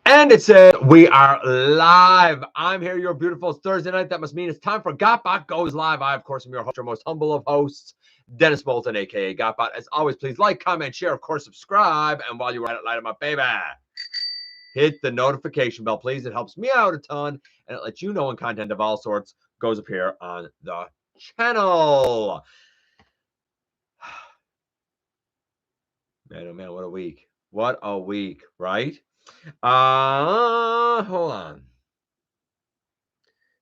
And it says we are live. I'm here, your beautiful. It's Thursday night. That must mean it's time for GotBot Goes Live. I, of course, am your host, your most humble of hosts, Dennis Bolton, aka GotBot. As always, please like, comment, share, of course, subscribe. And while you're at it, light them up, baby. Hit the notification bell, please. It helps me out a ton, and it lets you know when content of all sorts goes up here on the channel. Man, oh man, what a week. What a week, right? Hold on.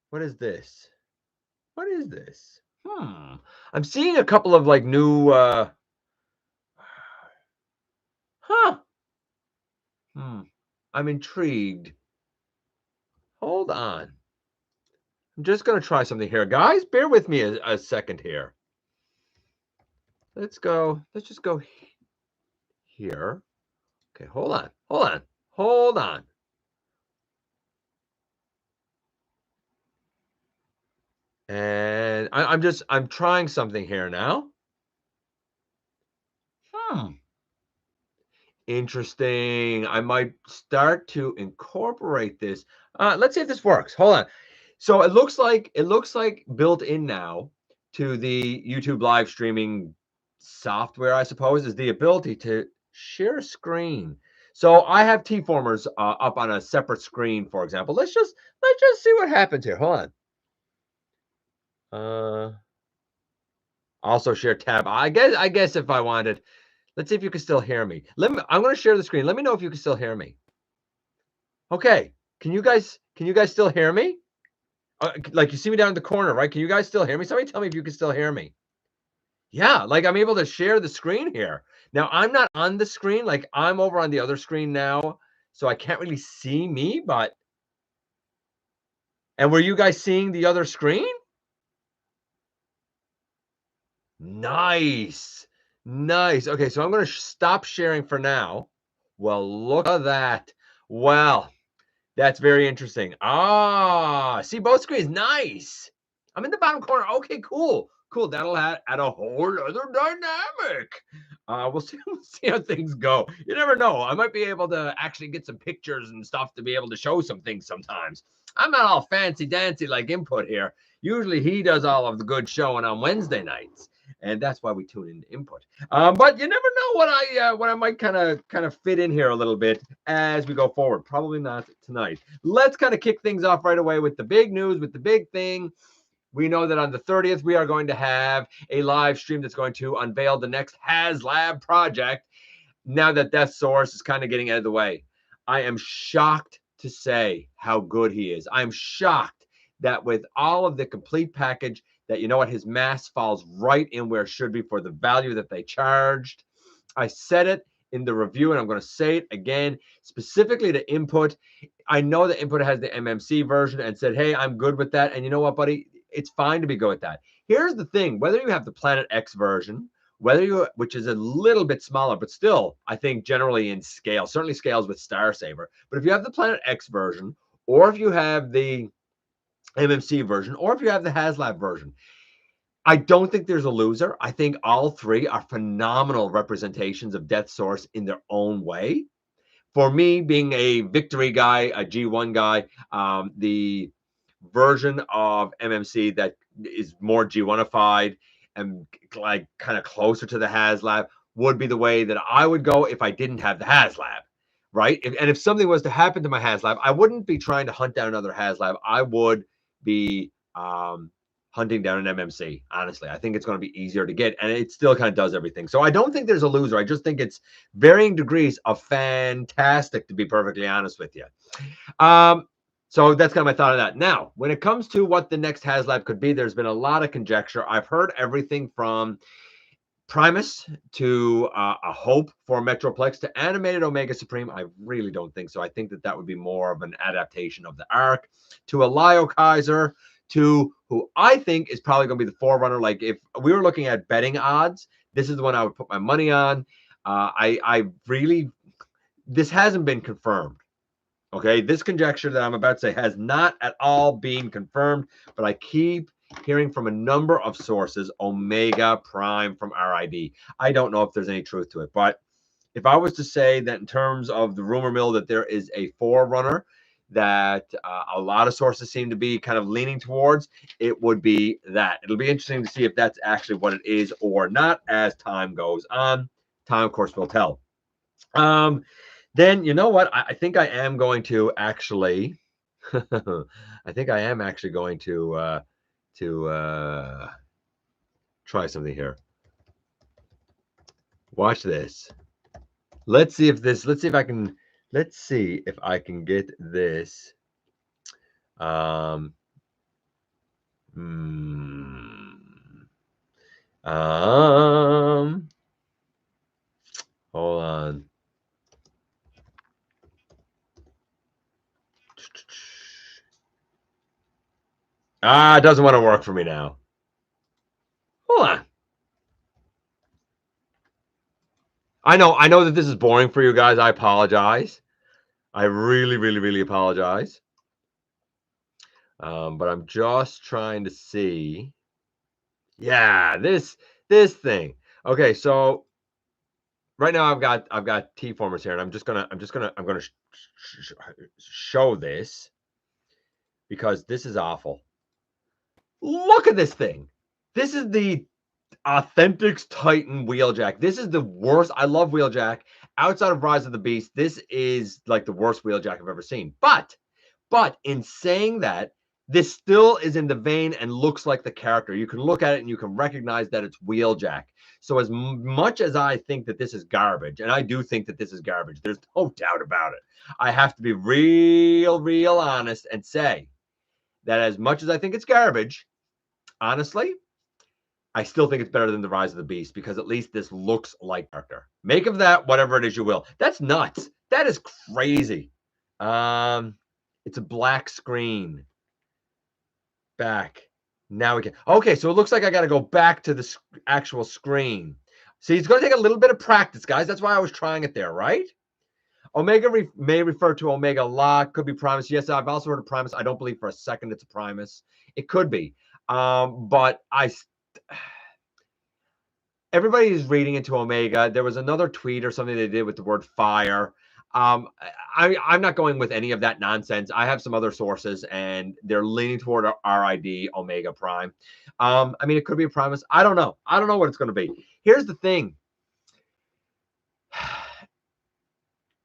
What is this? What is this? I'm seeing a couple of like new I'm intrigued. Hold on. I'm just gonna try something here. Guys, bear with me a second here. Let's go. Let's just go here. Okay, hold on. Hold on. Hold on. And I'm trying something here now. Interesting. I might start to incorporate this. Let's see if this works. Hold on. So it looks like built in now to the YouTube live streaming software, I suppose, is the ability to share a screen. So I have T-formers up on a separate screen, for example. Let's just see what happens here. Hold on. Also share tab. I guess if I wanted, let's see if you can still hear me. I'm going to share the screen. Let me know if you can still hear me. Okay. Can you guys still hear me? Like you see me down in the corner, right? Can you guys still hear me? Somebody tell me if you can still hear me. Yeah, like I'm able to share the screen here. Now I'm not on the screen, like I'm over on the other screen now, so I can't really see me, but and were you guys seeing the other screen? Nice. Nice. Okay, so I'm going to stop sharing for now. Well, look at that. Well, that's very interesting. See both screens. Nice. I'm in the bottom corner. Okay, cool. Cool. That'll add a whole other dynamic. We'll see how things go. You never know. I might be able to actually get some pictures and stuff to be able to show some things sometimes. I'm not all fancy dancy like Input here. Usually he does all of the good showing on Wednesday nights, and that's why we tune into Input. But you never know what I might kind of fit in here a little bit as we go forward. Probably not tonight. Let's kind of kick things off right away with the big news, with the big thing. We know that on the 30th, we are going to have a live stream that's going to unveil the next Haslab project. Now that Death Source is kind of getting out of the way, I am shocked to say how good he is. I'm shocked that with all of the complete package, that you know what, his mass falls right in where it should be for the value that they charged. I said it in the review, and I'm going to say it again, specifically to Input. I know that Input has the MMC version and said, hey, I'm good with that. And you know what, buddy? It's fine to be good with that. Here's the thing. Whether you have the Planet X version, which is a little bit smaller, but still, I think generally in scale, certainly scales with Star Saver. But if you have the Planet X version, or if you have the MMC version, or if you have the Haslab version, I don't think there's a loser. I think all three are phenomenal representations of Death Source in their own way. For me, being a Victory guy, a G1 guy, the version of MMC that is more G1ified and like kind of closer to the Haslab would be the way that I would go if I didn't have the Haslab, right? If something was to happen to my Haslab, I wouldn't be trying to hunt down another Haslab. I would be hunting down an MMC. Honestly, I think it's going to be easier to get, and it still kind of does everything. So I don't think there's a loser. I just think it's varying degrees of fantastic, to be perfectly honest with you. So that's kind of my thought on that. Now, when it comes to what the next Haslab could be, there's been a lot of conjecture. I've heard everything from Primus to a hope for Metroplex to animated Omega Supreme. I really don't think so. I think that would be more of an adaptation of the Arc, to a Lio Kaiser, to who I think is probably going to be the forerunner. Like if we were looking at betting odds, this is the one I would put my money on. This hasn't been confirmed. Okay, this conjecture that I'm about to say has not at all been confirmed, but I keep hearing from a number of sources, Omega Prime from RID. I don't know if there's any truth to it, but if I was to say that in terms of the rumor mill that there is a forerunner that a lot of sources seem to be kind of leaning towards, it would be that. It'll be interesting to see if that's actually what it is or not as time goes on. Time, of course, will tell. Then you know what? I think I am going to actually. I think I am actually going to try something here. Watch this. Let's see if I can. Let's see if I can get this. Hold on. It doesn't want to work for me now. Hold on. I know that this is boring for you guys. I apologize. I really apologize. But I'm just trying to see. Yeah, this thing. Okay, so right now I've got T-formers here, and I'm gonna show this because this is awful. Look at this thing. This is the Authentics Titan Wheeljack. This is the worst. I love Wheeljack. Outside of Rise of the Beast, this is like the worst Wheeljack I've ever seen. But in saying that, this still is in the vein and looks like the character. You can look at it and you can recognize that it's Wheeljack. So as much as I think that this is garbage, and I do think that this is garbage, there's no doubt about it. I have to be real honest and say that as much as I think it's garbage, honestly, I still think it's better than the Rise of the Beast because at least this looks like character. Make of that whatever it is you will. That's nuts. That is crazy. It's a black screen. Back. Now we can. Okay, so it looks like I got to go back to the actual screen. See, it's going to take a little bit of practice, guys. That's why I was trying it there, right? Omega may refer to Omega lot. Could be Primus. Yes, I've also heard of Primus. I don't believe for a second it's a Primus. It could be. But everybody is reading into Omega. There was another tweet or something they did with the word fire. I'm not going with any of that nonsense. I have some other sources, and they're leaning toward RID Omega Prime. I mean, it could be a Primus. I don't know. I don't know what it's going to be. Here's the thing.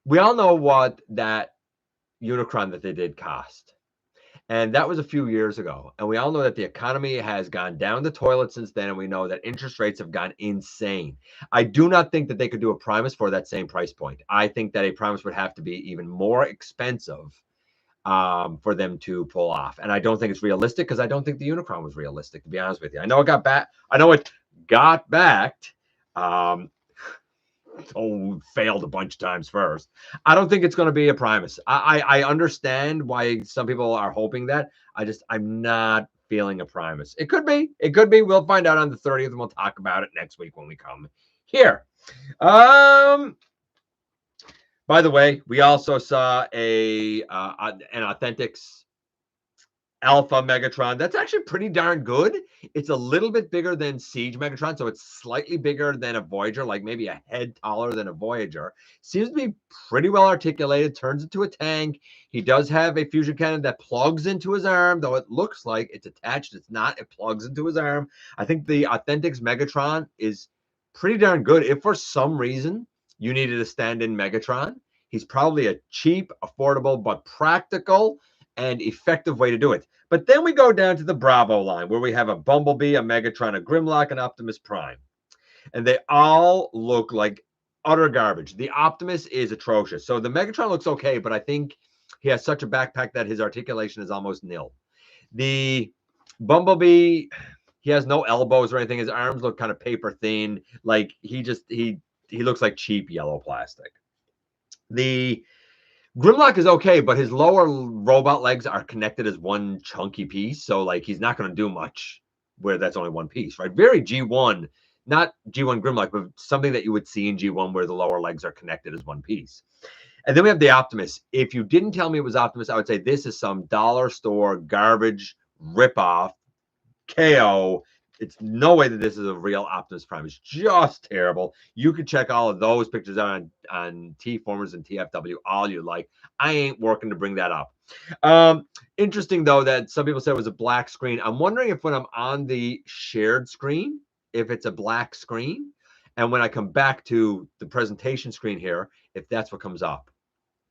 We all know what that Unicron that they did cost. And that was a few years ago. And we all know that the economy has gone down the toilet since then. And we know that interest rates have gone insane. I do not think that they could do a Primus for that same price point. I think that a Primus would have to be even more expensive for them to pull off. And I don't think it's realistic because I don't think the Unicron was realistic, to be honest with you. I know it got back. I know it got backed. Failed a bunch of times first. I don't think it's going to be a Primus. I understand why some people are hoping that. I'm not feeling a Primus. It could be. It could be. We'll find out on the 30th, and we'll talk about it next week when we come here. By the way, we also saw an Authentics Alpha Megatron. That's actually pretty darn good. It's a little bit bigger than Siege Megatron, so it's slightly bigger than a Voyager, like maybe a head taller than a Voyager. Seems to be pretty well articulated, turns into a tank. He does have a fusion cannon that plugs into his arm, though it looks like it's attached. It's not. It plugs into his arm. I think the Authentics Megatron is pretty darn good. If for some reason you needed a stand-in Megatron, he's probably a cheap, affordable, but practical and effective way to do it. But then we go down to the Bravo line where we have a Bumblebee, a Megatron, a Grimlock, and Optimus Prime. And they all look like utter garbage. The Optimus is atrocious. So the Megatron looks okay, but I think he has such a backpack that his articulation is almost nil. The Bumblebee, he has no elbows or anything. His arms look kind of paper thin. Like he looks like cheap yellow plastic. The Grimlock is okay, but his lower robot legs are connected as one chunky piece. So, like, he's not going to do much where that's only one piece, right? Very G1, not G1 Grimlock, but something that you would see in G1 where the lower legs are connected as one piece. And then we have the Optimus. If you didn't tell me it was Optimus, I would say this is some dollar store garbage ripoff KO. It's no way that this is a real Optimus Prime. It's just terrible. You can check all of those pictures out on T-Formers and TFW all you like. I ain't working to bring that up. Interesting, though, that some people said it was a black screen. I'm wondering if when I'm on the shared screen, if it's a black screen, and when I come back to the presentation screen here, if that's what comes up.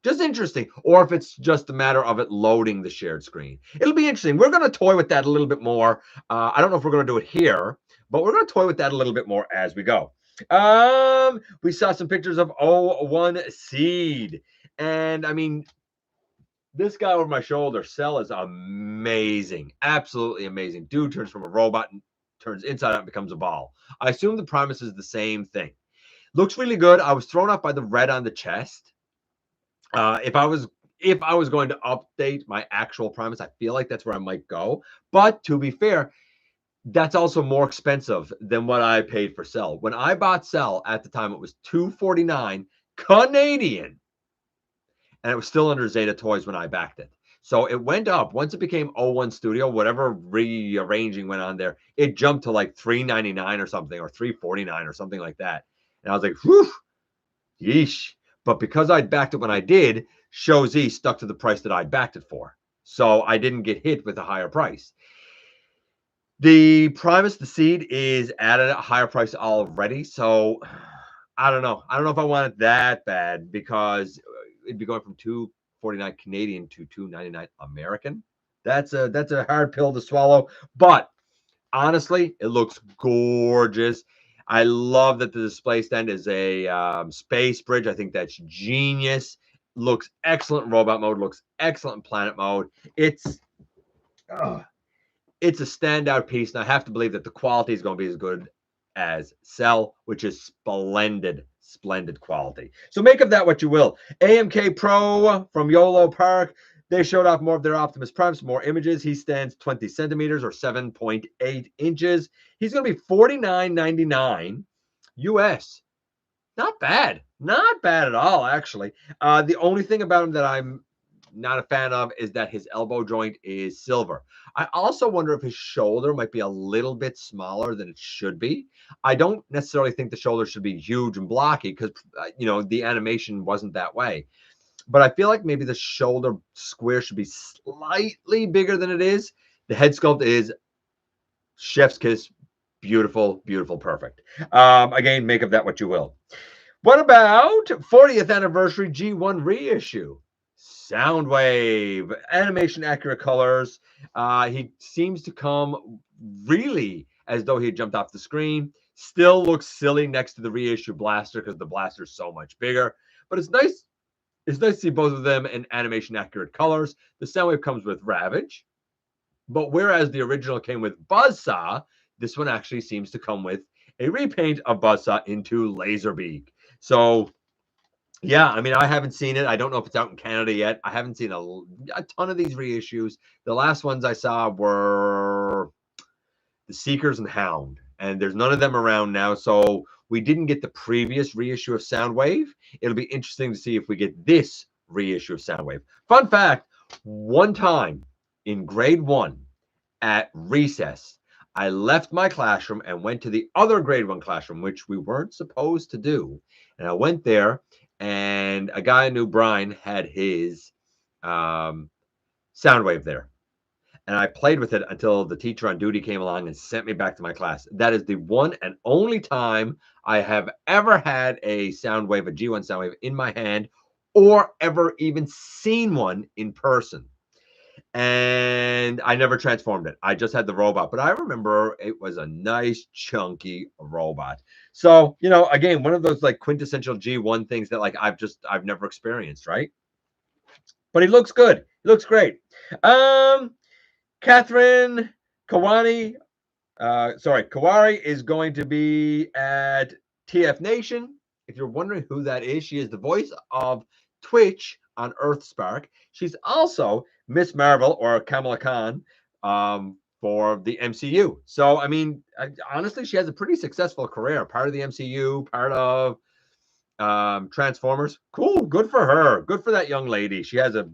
Just interesting. Or if it's just a matter of it loading the shared screen. It'll be interesting. We're going to toy with that a little bit more. I don't know if we're going to do it here, but we're going to toy with that a little bit more as we go. We saw some pictures of 01 Seed. And I mean, this guy over my shoulder, Cell, is amazing. Absolutely amazing. Dude turns from a robot and turns inside out and becomes a ball. I assume the Primus is the same thing. Looks really good. I was thrown off by the red on the chest. If I was going to update my actual Primus, I feel like that's where I might go. But to be fair, that's also more expensive than what I paid for Cell. When I bought Cell at the time, it was $249 Canadian, and it was still under Zeta Toys when I backed it. So it went up once it became 01 Studio. Whatever rearranging went on there, it jumped to like $399 or something, or $349 or something like that. And I was like, whew, yeesh. But because I'd backed it when I did, Show Z stuck to the price that I backed it for. So I didn't get hit with a higher price. The Primus, the Seed, is at a higher price already. So I don't know. I don't know if I want it that bad, because it'd be going from $249 Canadian to $299 American. That's a hard pill to swallow. But honestly, it looks gorgeous. I love that the display stand is a space bridge. I think that's genius. Looks excellent in robot mode. Looks excellent in planet mode. It's a standout piece, and I have to believe that the quality is going to be as good as Cell, which is splendid, splendid quality. So make of that what you will. AMK Pro from YOLOPARK. They showed off more of their Optimus Prime, some more images. He stands 20 centimeters or 7.8 inches. He's going to be $49.99 US. Not bad. Not bad at all, actually. The only thing about him that I'm not a fan of is that his elbow joint is silver. I also wonder if his shoulder might be a little bit smaller than it should be. I don't necessarily think the shoulder should be huge and blocky, because, the animation wasn't that way. But I feel like maybe the shoulder square should be slightly bigger than it is. The head sculpt is chef's kiss. Beautiful, beautiful, perfect. Again, make of that what you will. What about 40th anniversary G1 reissue? Soundwave, animation accurate colors. He seems to come really as though he had jumped off the screen. Still looks silly next to the reissue blaster, because the blaster is so much bigger. But it's nice. It's nice to see both of them in animation accurate colors. The Soundwave comes with Ravage, but whereas the original came with Buzzsaw, this one actually seems to come with a repaint of Buzzsaw into Laserbeak. So, yeah, I mean, I haven't seen it. I don't know if it's out in Canada yet. I haven't seen a ton of these reissues. The last ones I saw were the Seekers and Hound, and there's none of them around now. So we didn't get the previous reissue of Soundwave. It'll be interesting to see if we get this reissue of Soundwave. Fun fact, one time in grade 1 at recess, I left my classroom and went to the other grade 1 classroom, which we weren't supposed to do. And I went there, and a guy I knew, Brian, had his Soundwave there. And I played with it until the teacher on duty came along and sent me back to my class. That is the one and only time I have ever had a Soundwave, a G1 Soundwave, in my hand, or ever even seen one in person. And I never transformed it. I just had the robot. But I remember it was a nice, chunky robot. So, again, one of those like quintessential G1 things that like I've never experienced, right? But he looks good. He looks great. Catherine Kawari is going to be at TF Nation. If you're wondering who that is, she is the voice of Twitch on Earthspark. She's also Miss Marvel, or Kamala Khan, for the MCU. So, I mean, honestly, she has a pretty successful career. Part of the MCU, part of Transformers. Cool. Good for her. Good for that young lady. She has a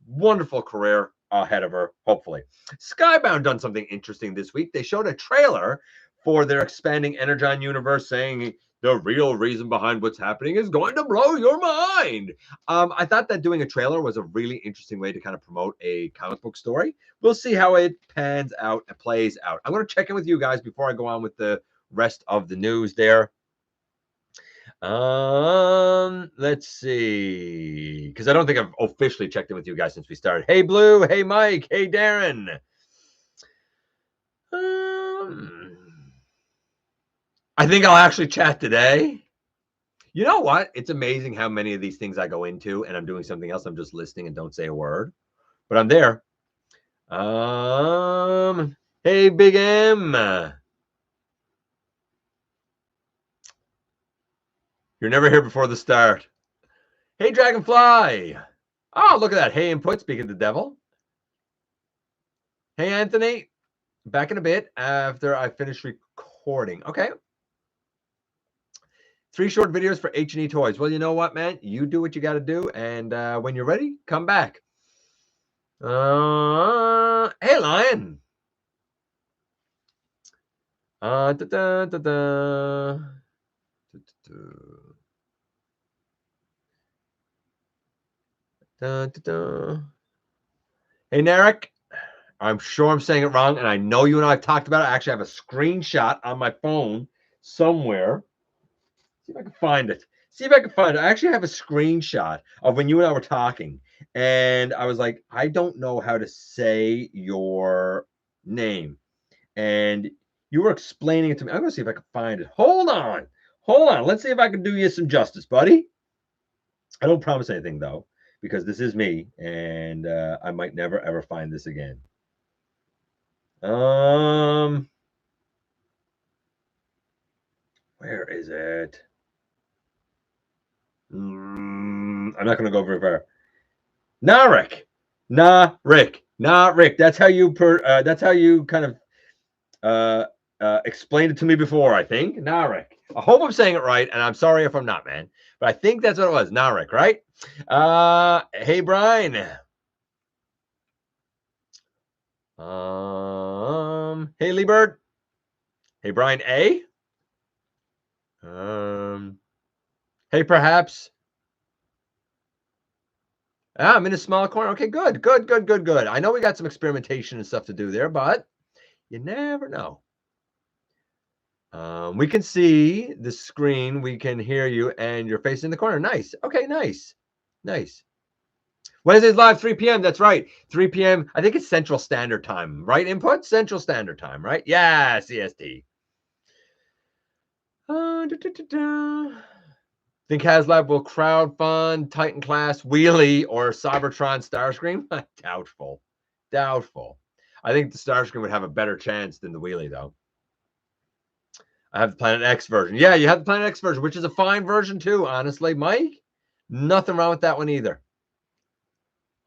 wonderful career. ahead of her, hopefully. Skybound done something interesting this week. They showed a trailer for their expanding Energon universe, saying the real reason behind what's happening is going to blow your mind. I thought that doing a trailer was a really interesting way to kind of promote a comic book story. We'll see how it pans out and plays out. I'm going to check in with you guys before I go on with the rest of the news there. Let's see, because I don't think I've officially checked in with you guys since we started. Hey Blue, hey Mike, hey Darren. I think I'll actually chat today. You know what? It's amazing how many of these things I go into and I'm doing something else. I'm just listening and don't say a word, but I'm there. Hey Big M. You're never here before the start. Hey Dragonfly. Oh, look at that. Hey Input, speaking of the devil. Hey Anthony. Back in a bit after I finish recording. Okay. 3 short videos for H&E Toys. Well, you know what, man? You do what you got to do, and when you're ready, come back. Hey, Lion. Hey, Narek. I'm sure I'm saying it wrong, and I know you and I have talked about it. I actually have a screenshot on my phone somewhere. See if I can find it. I actually have a screenshot of when you and I were talking, and I was like, I don't know how to say your name, and you were explaining it to me. I'm gonna see if I can find it. Hold on. Let's see if I can do you some justice, buddy. I don't promise anything though, because this is me, and I might never ever find this again. Where is it? I'm not going to go very far. Rick. That's how you kind of explained it to me before, I think. Rick. I hope I'm saying it right, and I'm sorry if I'm not, man. But I think that's what it was. Rick, right? Hey, Brian. Hey, Liebert. Hey, Brian A. Hey, perhaps. I'm in a small corner. Okay, good. I know we got some experimentation and stuff to do there, but you never know. We can see the screen. We can hear you, and you're facing the corner. Nice. Okay, nice. Wednesdays live, 3 p.m. That's right. 3 p.m. I think it's Central Standard Time, right? Input? Central Standard Time, right? Yeah, CST. Think Haslab will crowdfund Titan Class Wheelie or Cybertron Starscream? Doubtful. I think the Starscream would have a better chance than the Wheelie, though. I have the Planet X version. Yeah, you have the Planet X version, which is a fine version, too, honestly. Mike, nothing wrong with that one either.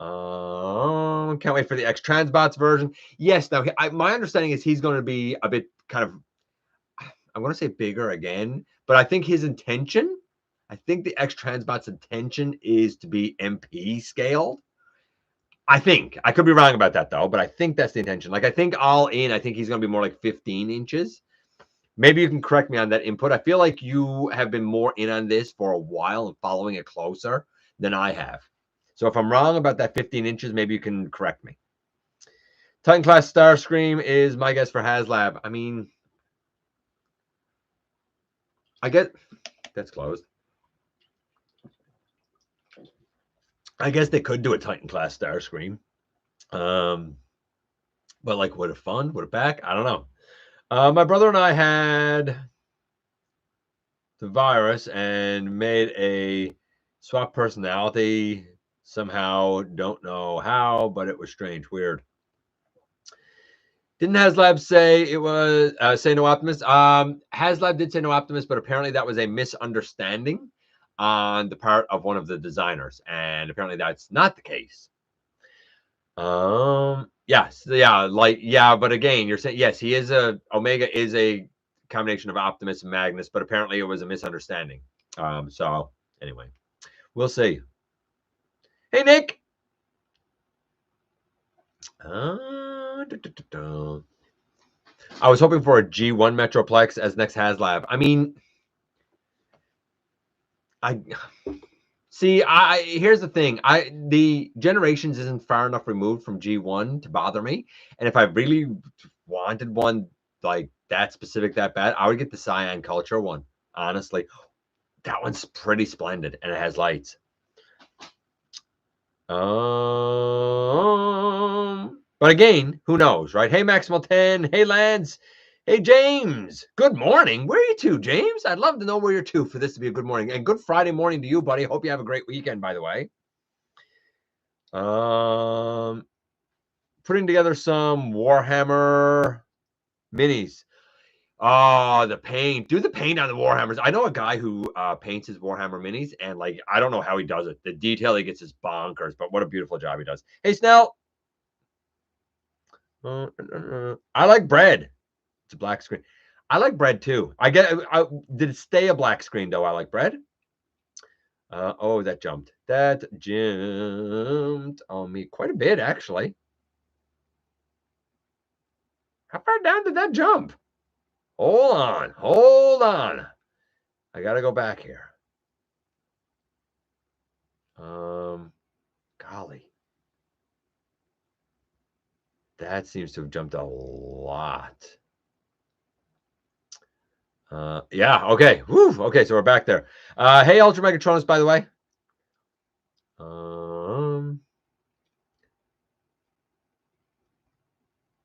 Can't wait for the X Transbots version. Yes, now, my understanding is he's going to be a bit kind of, I'm going to say bigger again, but I think his intention, I think the X Transbot's intention is to be MP scaled. I think. I could be wrong about that, though, but I think that's the intention. Like, I think all in, I think he's going to be more like 15 inches. Maybe you can correct me on that input. I feel like you have been more in on this for a while and following it closer than I have. So if I'm wrong about that 15 inches, maybe you can correct me. Titan Class Starscream is my guess for Haslab. I mean, I get that's closed. I guess they could do a Titan Class Starscream. But like, would it fun? Would it back? I don't know. My brother and I had the virus and made a swap personality somehow. Don't know how, but it was strange, weird. Didn't Haslab say it was say no Optimus? Haslab did say no Optimus, but apparently that was a misunderstanding on the part of one of the designers, and apparently that's not the case. Yes, yeah, but again, you're saying yes, he is Omega is a combination of Optimus and Magnus, but apparently it was a misunderstanding. So anyway, we'll see. Hey Nick. I was hoping for a G1 Metroplex as next Haslab. I mean, here's the thing. The Generations isn't far enough removed from G1 to bother me. And if I really wanted one like that specific, that bad, I would get the Cyan Culture one. Honestly, that one's pretty splendid, and it has lights. But again, who knows, right? Hey, Maximal 10. Hey, Lance. Hey, James. Good morning. Where are you two, James? I'd love to know where you're two for this to be a good morning. And good Friday morning to you, buddy. Hope you have a great weekend, by the way. Putting together some Warhammer minis. Oh, the paint. Do the paint on the Warhammers. I know a guy who paints his Warhammer minis, and like, I don't know how he does it. The detail he gets is bonkers, but what a beautiful job he does. Hey, Snell. I like bread. It's a black screen. I like bread too. Did it stay a black screen though? I like bread. Oh, that jumped. That jumped on me quite a bit, actually. How far down did that jump? Hold on. Hold on. I got to go back here. Golly. That seems to have jumped a lot. Yeah, okay. Woo, okay, so we're back there. Hey, Ultra Megatronus, by the way.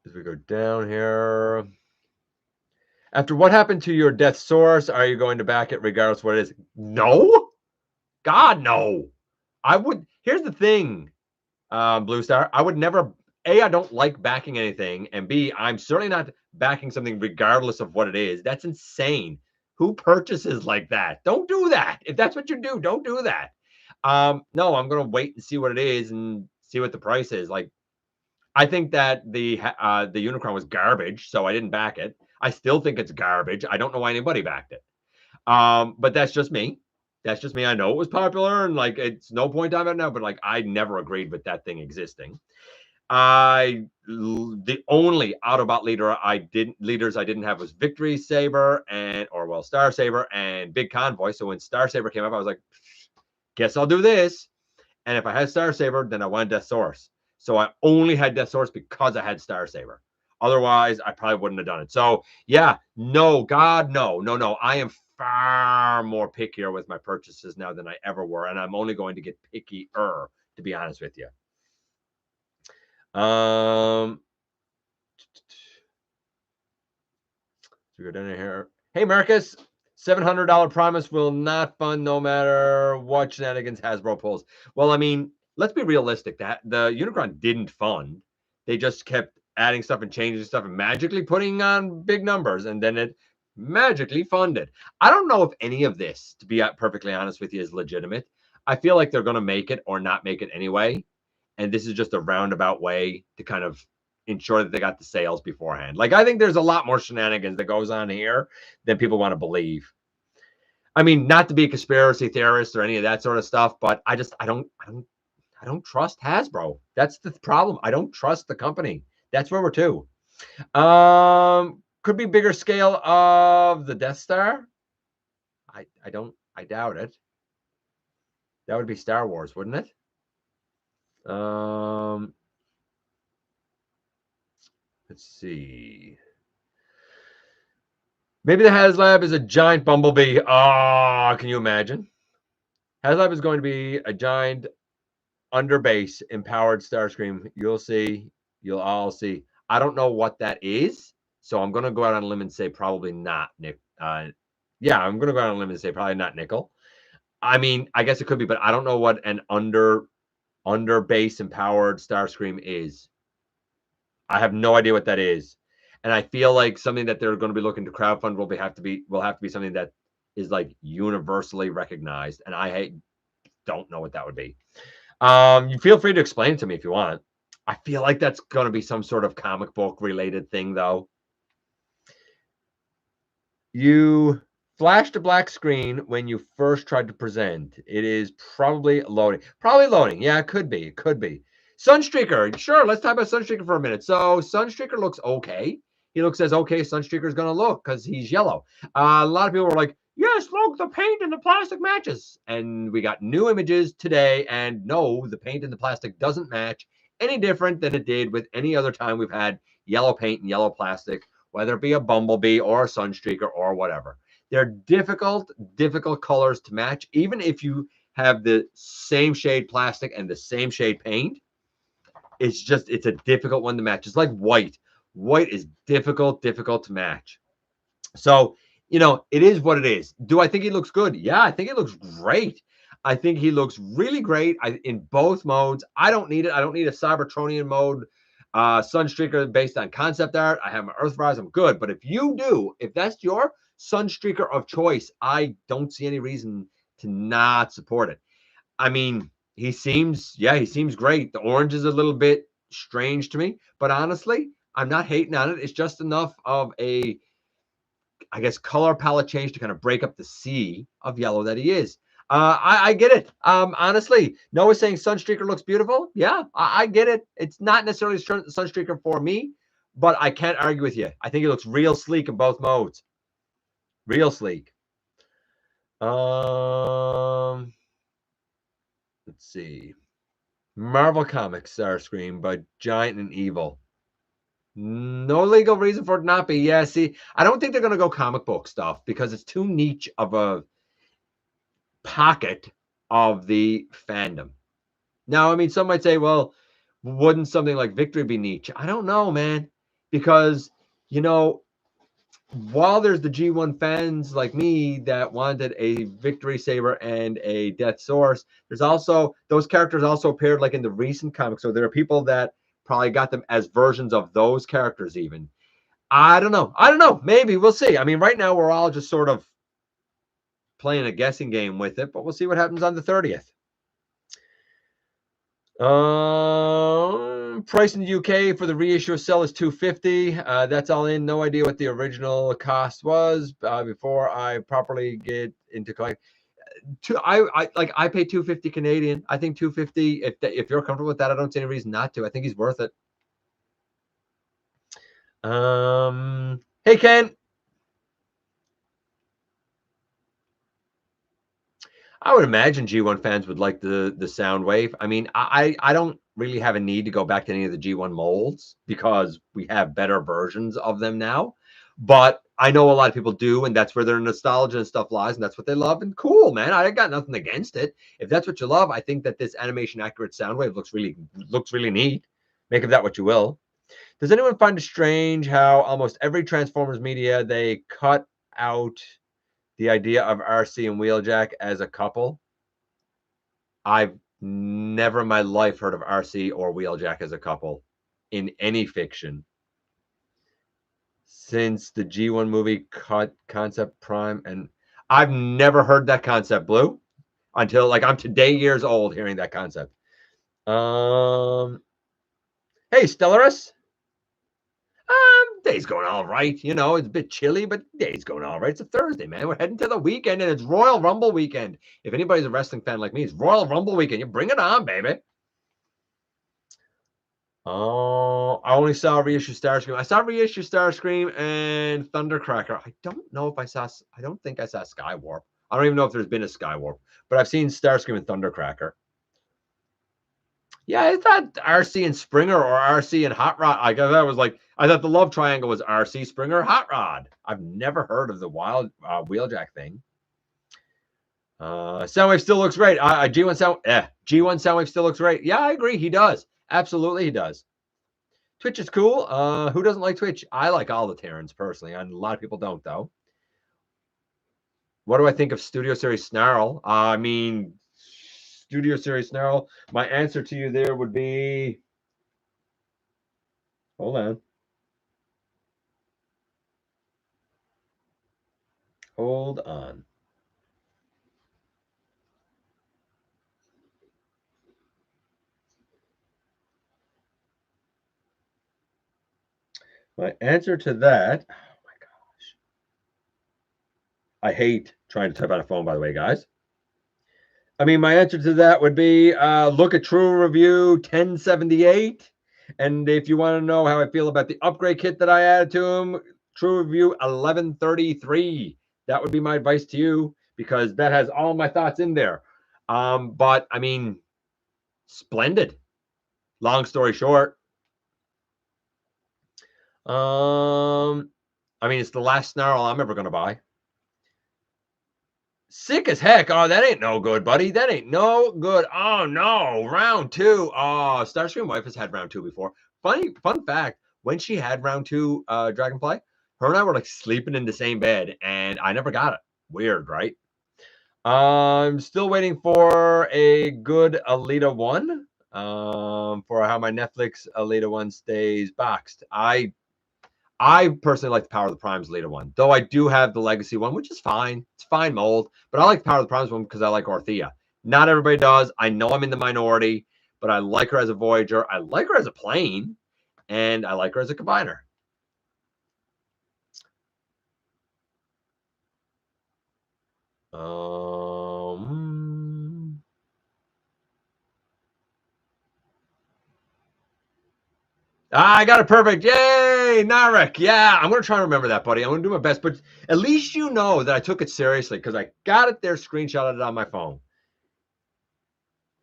As we go down here. After what happened to your death source, are you going to back it regardless what it is? No. God, no. I would. Here's the thing, Blue Star. I would never. A, I don't like backing anything, and B, I'm certainly not backing something regardless of what it is. That's insane. Who purchases like that? Don't do that. If that's what you do, don't do that. No, I'm gonna wait and see what it is and see what the price is. Like, I think that the Unicron was garbage, so I didn't back it. I still think it's garbage. I don't know why anybody backed it. But that's just me. That's just me. I know it was popular, and like, it's no point talking about it now, but like, I never agreed with that thing existing. The only Autobot leaders I didn't have was Victory Saber Star Saber and Big Convoy. So when Star Saber came up, I was like, guess I'll do this. And if I had Star Saber, then I wanted Death Source. So I only had Death Source because I had Star Saber. Otherwise, I probably wouldn't have done it. So yeah, no, God, no. I am far more pickier with my purchases now than I ever were, and I'm only going to get pickier, to be honest with you. So we go down here. Hey, Marcus, $700 promise will not fund no matter what shenanigans Hasbro pulls. Well, I mean, let's be realistic. That the Unicron didn't fund. They just kept adding stuff and changing stuff and magically putting on big numbers, and then it magically funded. I don't know if any of this, to be perfectly honest with you, is legitimate. I feel like they're going to make it or not make it anyway. And this is just a roundabout way to kind of ensure that they got the sales beforehand. Like, I think there's a lot more shenanigans that goes on here than people want to believe. I mean, not to be a conspiracy theorist or any of that sort of stuff, but I don't trust Hasbro. That's the problem. I don't trust the company. That's where we're to. Could be bigger scale of the Death Star. I doubt it. That would be Star Wars, wouldn't it? Let's see. Maybe the Haslab is a giant bumblebee. Ah, can you imagine? Haslab is going to be a giant underbase empowered Starscream. You'll see. You'll all see. I don't know what that is, so I'm going to go out on a limb and say probably not, Nick. Yeah, I'm going to go out on a limb and say probably not Nickel. I mean, I guess it could be, but I don't know what an underbase empowered Starscream is. I have no idea what that is. And I feel like something that they're going to be looking to crowdfund will have to be something that is like universally recognized. And I don't know what that would be. You feel free to explain it to me if you want. I feel like that's going to be some sort of comic book related thing, though. You flashed a black screen when you first tried to present. It is probably loading. Probably loading. Yeah, it could be. It could be. Sunstreaker. Sure, let's talk about Sunstreaker for a minute. So Sunstreaker looks okay. He looks as okay as Sunstreaker is going to look because he's yellow. A lot of people were like, yes, look, the paint and the plastic matches. And we got new images today. And no, the paint and the plastic doesn't match any different than it did with any other time we've had yellow paint and yellow plastic, whether it be a Bumblebee or a Sunstreaker or whatever. They're difficult colors to match. Even if you have the same shade plastic and the same shade paint, it's a difficult one to match. It's like white. White is difficult to match. So, it is what it is. Do I think he looks good? Yeah, I think he looks great. I think he looks really great in both modes. I don't need it. I don't need a Cybertronian mode. Sunstreaker based on concept art. I have my Earthrise. I'm good. But if you do, if that's your Sunstreaker of choice, I don't see any reason to not support it. I mean, he seems great. The orange is a little bit strange to me, but honestly, I'm not hating on it. It's just enough of a, I guess, color palette change to kind of break up the sea of yellow that he is. I get it. Honestly, Noah's saying Sunstreaker looks beautiful. Yeah, I get it. It's not necessarily Sunstreaker for me, but I can't argue with you. I think it looks real sleek in both modes. Real sleek. Let's see. Marvel Comics Starscream by Giant and Evil. No legal reason for it not be. Yeah, see, I don't think they're going to go comic book stuff because it's too niche of a pocket of the fandom. Now, I mean, some might say, well, wouldn't something like Victory be niche? I don't know, man, because, while there's the G1 fans like me that wanted a Victory Saber and a Death Source, there's also, those characters also appeared like in the recent comics. So there are people that probably got them as versions of those characters even. I don't know. Maybe. We'll see. I mean, right now we're all just sort of playing a guessing game with it, but we'll see what happens on the 30th. Price in the UK for the reissue cell is $250. That's all in. No idea what the original cost was before I properly get into collecting. I pay $250 Canadian. I think $250. If you're comfortable with that, I don't see any reason not to. I think he's worth it. Hey Ken. I would imagine G1 fans would like the Soundwave. I mean, I don't really have a need to go back to any of the G1 molds because we have better versions of them now. But I know a lot of people do, and that's where their nostalgia and stuff lies, and that's what they love. And cool, man. I got nothing against it. If that's what you love, I think that this animation accurate Soundwave looks really neat. Make of that what you will. Does anyone find it strange how almost every Transformers media they cut out the idea of RC and Wheeljack as a couple? I've never in my life heard of RC or Wheeljack as a couple in any fiction since the G1 movie cut Concept Prime, and I've never heard that concept, Blue, until like I'm today years old hearing that concept. Hey, Stellaris. Day's going all right. It's a bit chilly, but day's going all right. It's a Thursday, man. We're heading to the weekend, and it's Royal Rumble weekend. If anybody's a wrestling fan like me, it's Royal Rumble weekend. You bring it on, baby. Oh, I only saw Reissue Starscream. I saw Reissue Starscream and Thundercracker. I don't think I saw Skywarp. I don't even know if there's been a Skywarp, but I've seen Starscream and Thundercracker. Yeah, I thought RC and Springer or RC and Hot Rod. I thought the love triangle was RC, Springer, Hot Rod. I've never heard of the wild Wheeljack thing. Soundwave still looks great. G1 Soundwave still looks great. Yeah, I agree. He does. Absolutely, he does. Twitch is cool. Who doesn't like Twitch? I like all the Terrans personally, and a lot of people don't, though. What do I think of Studio Series Snarl? I mean, Studio Series Snarl. My answer to you there would be, hold on. Hold on. My answer to that, oh my gosh. I hate trying to type on a phone, by the way, guys. I mean, my answer to that would be look at True Review 1078. And if you want to know how I feel about the upgrade kit that I added to him, True Review 1133. That would be my advice to you because that has all my thoughts in there. But I mean, splendid. Long story short. I mean, it's the last Snarl I'm ever going to buy. Sick as heck. Oh, that ain't no good, buddy. That ain't no good. Oh, no. Round 2. Oh, Starscream Wife has had round 2 before. Fun fact, when she had round 2 Dragonfly, her and I were like sleeping in the same bed, and I never got it. Weird, right? I'm still waiting for a good Alita 1 for how my Netflix Alita 1 stays boxed. I personally like the Power of the Primes Alita one, though I do have the Legacy one, which is fine. It's fine mold, but I like the Power of the Primes one because I like Orthea. Not everybody does. I know I'm in the minority, but I like her as a Voyager. I like her as a plane, and I like her as a combiner. I got it perfect. Yay, Narek. Yeah, I'm going to try and remember that, buddy. I'm going to do my best. But at least you know that I took it seriously because I got it there, screenshotted it on my phone.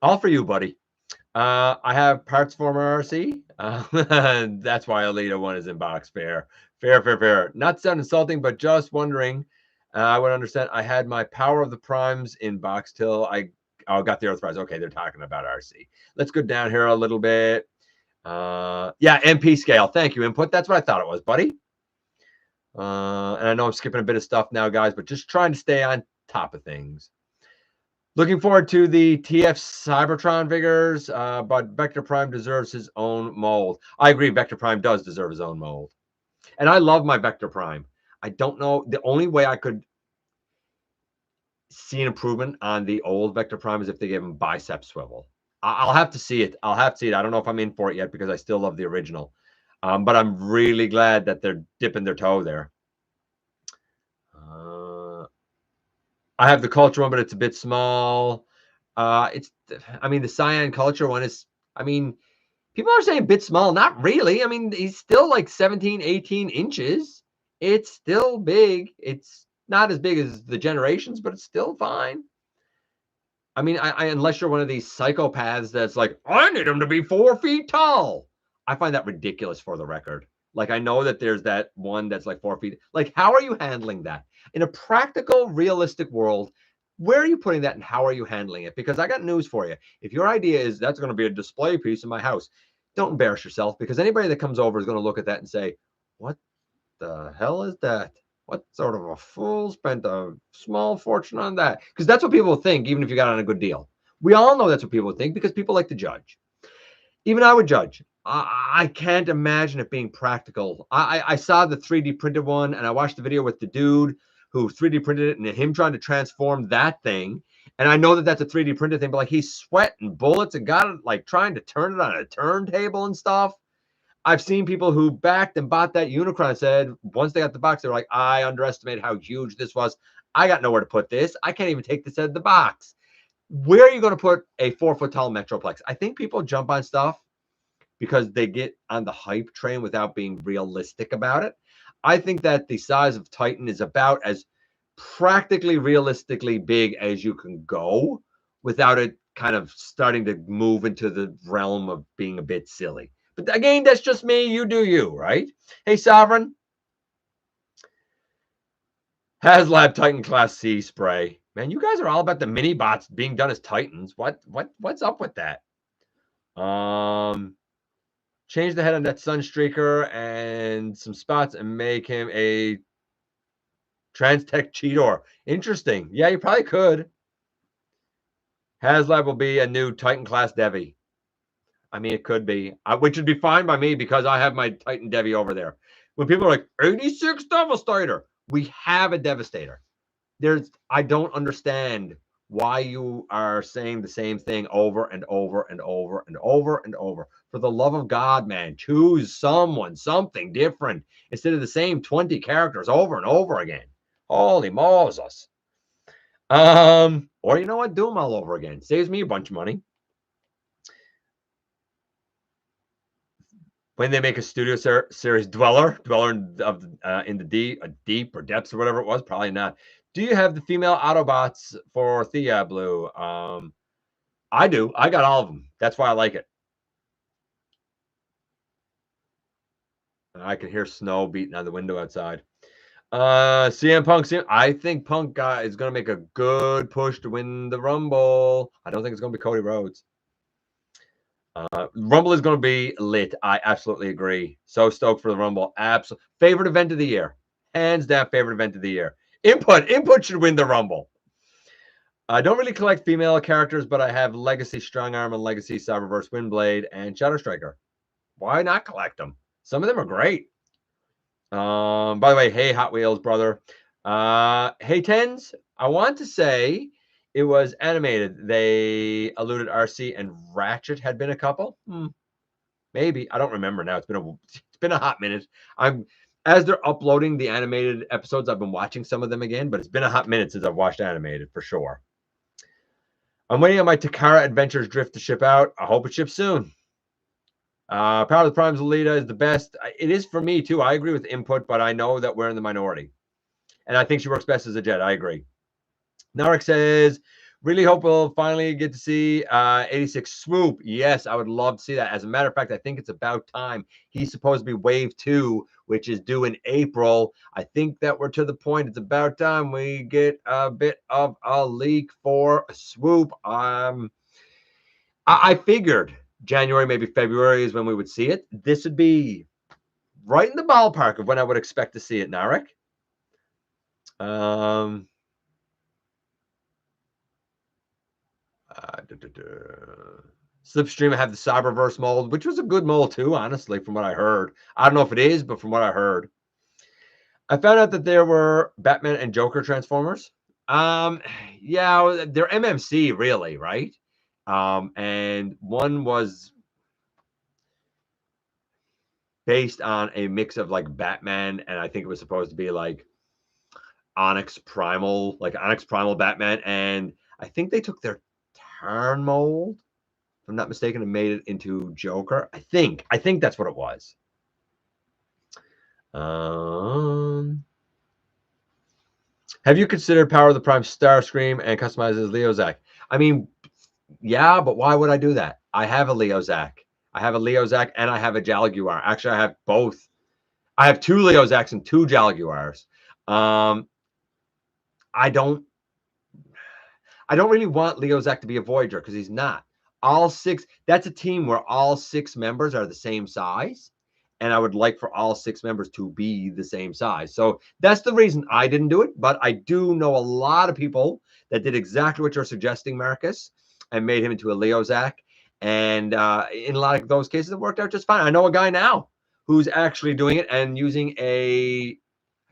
All for you, buddy. I have parts for my RC. That's why Alita 1 is in box. Fair. Not to sound insulting, but just wondering. I would understand. I had my Power of the Primes in box till I got the Earth Prize. Okay, they're talking about RC. Let's go down here a little bit. Yeah, MP scale. Thank you, Input. That's what I thought it was, buddy. And I know I'm skipping a bit of stuff now, guys, but just trying to stay on top of things. Looking forward to the TF Cybertron figures, but Vector Prime deserves his own mold. I agree, Vector Prime does deserve his own mold. And I love my Vector Prime. I don't know. The only way I could see an improvement on the old Vector Prime is if they gave him bicep swivel. I'll have to see it. I don't know if I'm in for it yet because I still love the original. But I'm really glad that they're dipping their toe there. I have the Culture one, but it's a bit small. I mean, the Cyan Culture one is, I mean, people are saying a bit small. Not really. I mean, he's still like 17, 18 inches. It's still big. It's not as big as the Generations, but it's still fine. I mean, unless you're one of these psychopaths that's like, I need him to be 4 feet tall. I find that ridiculous for the record. Like, I know that there's that one that's like 4 feet. Like, how are you handling that? In a practical, realistic world, where are you putting that and how are you handling it? Because I got news for you. If your idea is that's going to be a display piece in my house, don't embarrass yourself because anybody that comes over is going to look at that and say, what the hell is that? What sort of a fool spent a small fortune on that? Because that's what people think, even if you got on a good deal. We all know that's what people think because people like to judge. Even I would judge. I can't imagine it being practical. I saw the 3D printed one, and I watched the video with the dude who 3D printed it, and him trying to transform that thing. And I know that that's a 3D printed thing, but like he's sweating bullets and got it like trying to turn it on a turntable and stuff. I've seen people who backed and bought that Unicron and said once they got the box, they're like, I underestimated how huge this was. I got nowhere to put this. I can't even take this out of the box. Where are you going to put a 4 foot tall Metroplex? I think people jump on stuff because they get on the hype train without being realistic about it. I think that the size of Titan is about as practically realistically big as you can go without it kind of starting to move into the realm of being a bit silly. But again, that's just me. You do you, right? Hey, Sovereign. Haslab Titan Class C spray. Man, you guys are all about the mini bots being done as Titans. What's up with that? Change the head on that Sunstreaker and some spots and make him a Transtech Cheetor. Interesting. Yeah, you probably could. Haslab will be a new Titan class Devi. I mean, it could be, which would be fine by me because I have my Titan Devi over there. When people are like, 86 Devastator, we have a Devastator. I don't understand why you are saying the same thing over and over and over and over and over. For the love of God, man, choose something different instead of the same 20 characters over and over again. Holy Moses. Or you know what? Do them all over again. Saves me a bunch of money. When they make a studio series Dweller in the deep or depths or whatever it was, probably not. Do you have the female Autobots for Thea Blue? I do. I got all of them. That's why I like it. I can hear snow beating on the window outside. CM Punk. I think Punk is going to make a good push to win the Rumble. I don't think it's going to be Cody Rhodes. Rumble is going to be lit. I absolutely agree. So stoked for the Rumble. Absolutely. Favorite event of the year. Hands down, favorite event of the year. Input should win the Rumble. I don't really collect female characters, but I have Legacy Strong Arm and Legacy Cyberverse Windblade and Shadow Striker. Why not collect them? Some of them are great. By the way, hey, Hot Wheels, brother. Hey, Tens. I want to say it was animated. They alluded RC and Ratchet had been a couple. Maybe. I don't remember now. It's been a hot minute. As they're uploading the animated episodes, I've been watching some of them again, but it's been a hot minute since I've watched animated for sure. I'm waiting on my Takara Adventures drift to ship out. I hope it ships soon. Power of the Prime's Alita is the best. It is for me too. I agree with input, but I know that we're in the minority. And I think she works best as a Jet. I agree. Narek says, really hope we'll finally get to see 86 Swoop. Yes, I would love to see that. As a matter of fact, I think it's about time. He's supposed to be Wave 2, which is due in April. I think that we're to the point. It's about time we get a bit of a leak for Swoop. I figured January, maybe February is when we would see it. This would be right in the ballpark of when I would expect to see it, Narek. Slipstream have the Cyberverse mold, which was a good mold too, honestly, from what I heard. I don't know if it is, but from what I heard. I found out that there were Batman and Joker Transformers. Yeah, they're MMC, really, right? And one was based on a mix of like Batman, and I think it was supposed to be like Onyx Primal Batman. And I think they took their Tarn mold, if I'm not mistaken, and made it into Joker. I think that's what it was. Have you considered Power of the Prime Starscream and customize as Leo Zach? I mean, yeah, but why would I do that? I have a Leo Zach. I have a Leo Zach and I have a Jaguar. Actually, I have both. I have 2 Leo Zachs and 2 Jaguars. I don't really want Leo Zach to be a Voyager because he's not. All 6, that's a team where all 6 members are the same size. And I would like for all 6 members to be the same size. So that's the reason I didn't do it. But I do know a lot of people that did exactly what you're suggesting, Marcus, and made him into a Leo Zach. And in a lot of those cases, it worked out just fine. I know a guy now who's actually doing it and using I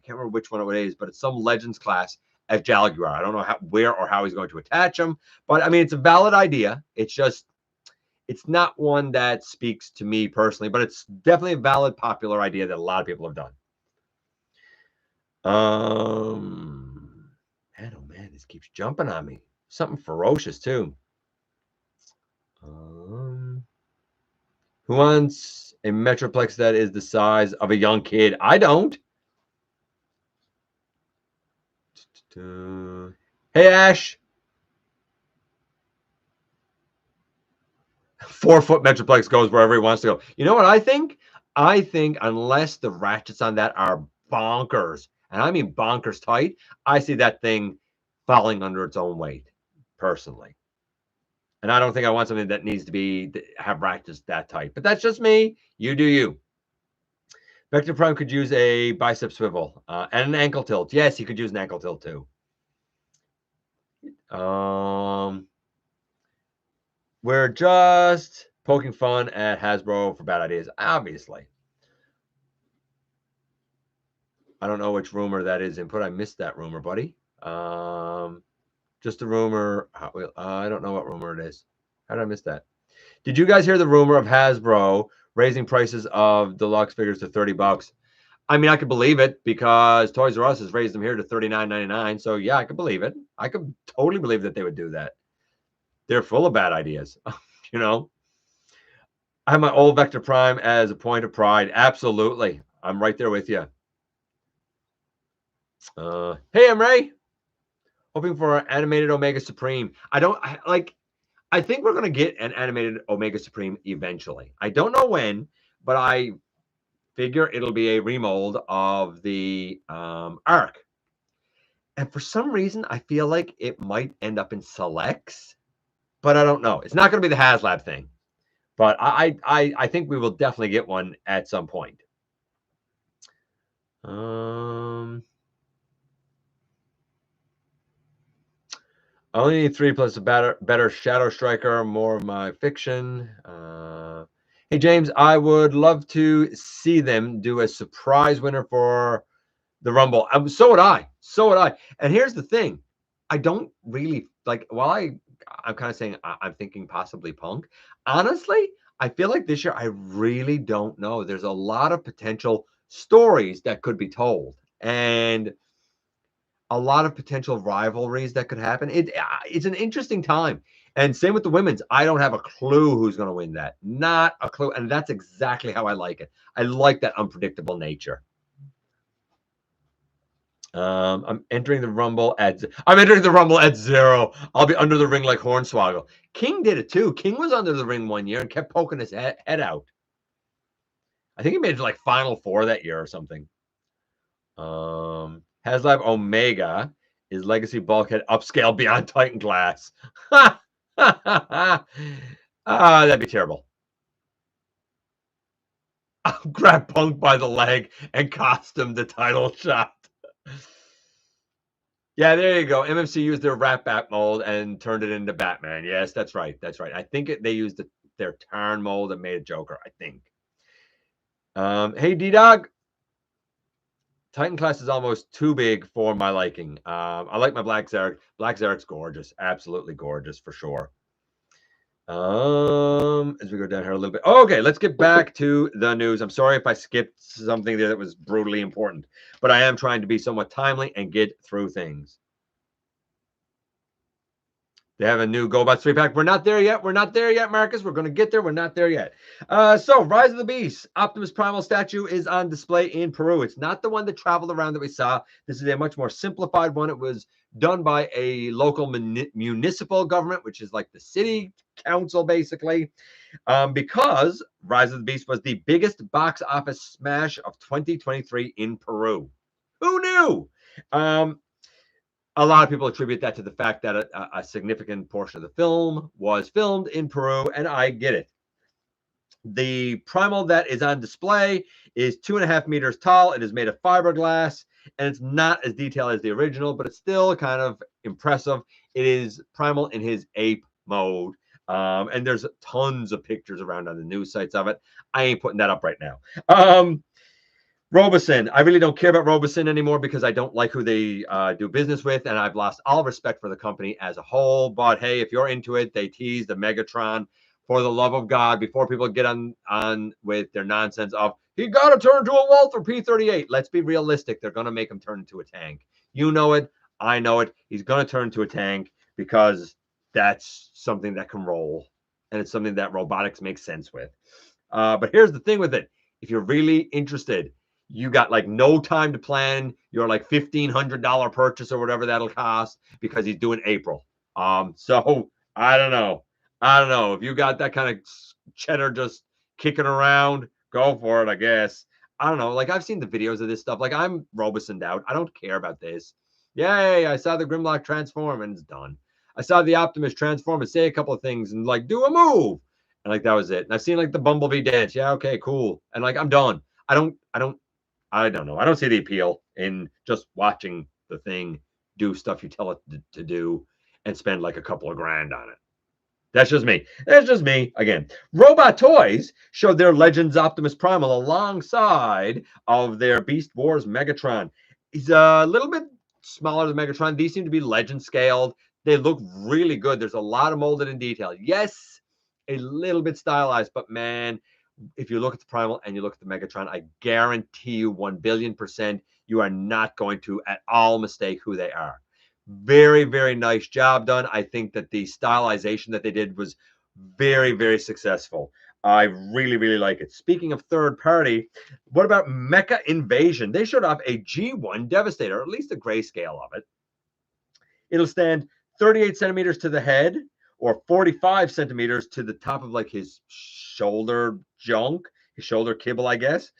can't remember which one it is, but it's some Legends class as Jaguar. I don't know where or how he's going to attach them. But, I mean, it's a valid idea. It's just, it's not one that speaks to me personally, but it's definitely a valid, popular idea that a lot of people have done. Man, oh man, this keeps jumping on me. Something ferocious too. Who wants a Metroplex that is the size of a young kid? I don't. Hey, Ash. 4-foot Metroplex goes wherever he wants to go. You know what I think? I think unless the ratchets on that are bonkers, and I mean bonkers tight, I see that thing falling under its own weight, personally. And I don't think I want something that needs to have ratchets that tight. But that's just me. You do you. Vector Prime could use a bicep swivel and an ankle tilt. Yes, he could use an ankle tilt too. We're just poking fun at Hasbro for bad ideas, obviously. I don't know which rumor that is input. I missed that rumor, buddy. Just a rumor. I don't know what rumor it is. How did I miss that? Did you guys hear the rumor of Hasbro raising prices of deluxe figures to $30? I mean, I could believe it because Toys R Us has raised them here to $39.99. So yeah, I could believe it. I could totally believe that they would do that. They're full of bad ideas, you know. I have my old Vector Prime as a point of pride. Absolutely, I'm right there with you. Hey, I'm Ray. Hoping for an animated Omega Supreme. I think we're gonna get an animated Omega Supreme eventually. I don't know when, but I figure it'll be a remold of the Arc. And for some reason, I feel like it might end up in selects, but I don't know. It's not going to be the Haslab thing, but I think we will definitely get one at some point. I only need 3 plus a better Shadow Striker, more of my fiction. Hey, James, I would love to see them do a surprise winner for the Rumble. So would I. So would I. And here's the thing. I don't really like, while I'm kind of saying I'm thinking possibly Punk. Honestly, I feel like this year I really don't know. There's a lot of potential stories that could be told. And a lot of potential rivalries that could happen. It's an interesting time. And same with the women's. I don't have a clue who's going to win that. Not a clue. And that's exactly how I like it. I like that unpredictable nature. I'm entering the Rumble at 0. I'll be under the ring like Hornswoggle. King did it too. King was under the ring one year and kept poking his head out. I think he made it to like Final 4 that year or something. Haslab Omega is Legacy Bulkhead upscale beyond Titan Glass. That'd be terrible. I'll grab Punk by the leg and cost him the title shot. Yeah, there you go. MMC used their Rat Bat mold and turned it into Batman. Yes, that's right. That's right. I think they used their Tarn mold and made a Joker, I think. Hey, D-Dog. Titan class is almost too big for my liking. I like my Black Zarek. Black Zarek's gorgeous. Absolutely gorgeous for sure. As we go down here a little bit. Okay, let's get back to the news. I'm sorry if I skipped something there that was brutally important, but I am trying to be somewhat timely and get through things. They have a new GotBot 3-pack. We're not there yet. We're not there yet, Marcus. We're going to get there. We're not there yet. So, Rise of the Beast. Optimus Primal statue is on display in Peru. It's not the one that traveled around that we saw. This is a much more simplified one. It was done by a local municipal government, which is like the city council, basically, because Rise of the Beast was the biggest box office smash of 2023 in Peru. Who knew? A lot of people attribute that to the fact that a significant portion of the film was filmed in Peru, and I get it. The Primal that is on display is 2.5 meters tall. It is made of fiberglass, and it's not as detailed as the original, but it's still kind of impressive. It is Primal in his ape mode, and there's tons of pictures around on the news sites of it. I ain't putting that up right now. Robosen. I really don't care about Robosen anymore because I don't like who they do business with, and I've lost all respect for the company as a whole. But hey, if you're into it, they teased the Megatron. For the love of God, before people get on with their nonsense of he got to turn into a Walther P-38. Let's be realistic. They're going to make him turn into a tank. You know it. I know it. He's going to turn into a tank because that's something that can roll, and it's something that robotics makes sense with. But here's the thing with it. If you're really interested, you got like no time to plan your like $1,500 purchase or whatever that'll cost because he's doing April. So I don't know. If you got that kind of cheddar just kicking around, go for it, I guess. I don't know. Like I've seen the videos of this stuff. Like I'm Robosen'd out. I don't care about this. Yay, I saw the Grimlock transform and it's done. I saw the Optimus transform and say a couple of things and like do a move. And like that was it. And I've seen like the Bumblebee dance. Yeah, okay, cool. And like I'm done. I don't know. I don't see the appeal in just watching the thing do stuff you tell it to do and spend like a couple of grand on it. That's just me. That's just me. Again, Robot Toys showed their Legends Optimus Primal alongside of their Beast Wars Megatron. He's a little bit smaller than Megatron. These seem to be Legend scaled. They look really good. There's a lot of molded in detail. Yes, a little bit stylized, but man, if you look at the Primal and you look at the Megatron, I guarantee you 1,000,000,000% you are not going to at all mistake who they are. Very, very nice job done. I think that the stylization that they did was very, very successful. I really, really like it. Speaking of third party, what about Mecha Invasion? They showed off a G1 Devastator, at least a grayscale of it. It'll stand 38 centimeters to the head or 45 centimeters to the top of like his shoulder junk, his shoulder kibble, I guess.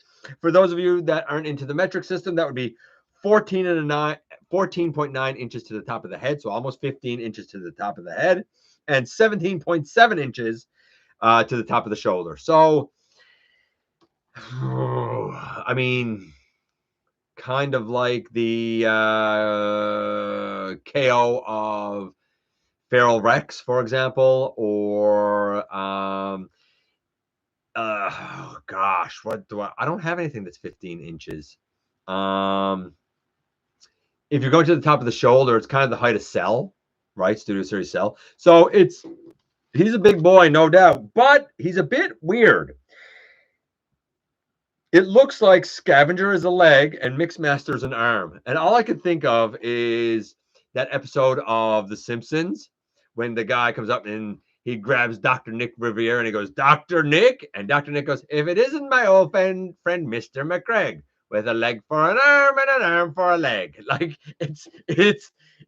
For those of you that aren't into the metric system, that would be 14.9 inches to the top of the head, so almost 15 inches to the top of the head, and 17.7 inches to the top of the shoulder. So, I mean, kind of like the KO of Feral Rex, for example, or oh gosh, what do I don't have anything that's 15 inches. If you're going to the top of the shoulder, it's kind of the height of Cell, right? Studio Series Cell. So he's a big boy, no doubt, but he's a bit weird. It looks like Scavenger is a leg and Mixmaster is an arm. And all I can think of is that episode of The Simpsons when the guy comes up and he grabs Dr. Nick Riviere and he goes, Dr. Nick? And Dr. Nick goes, if it isn't my old friend Mr. McCraig, with a leg for an arm and an arm for a leg. Like it's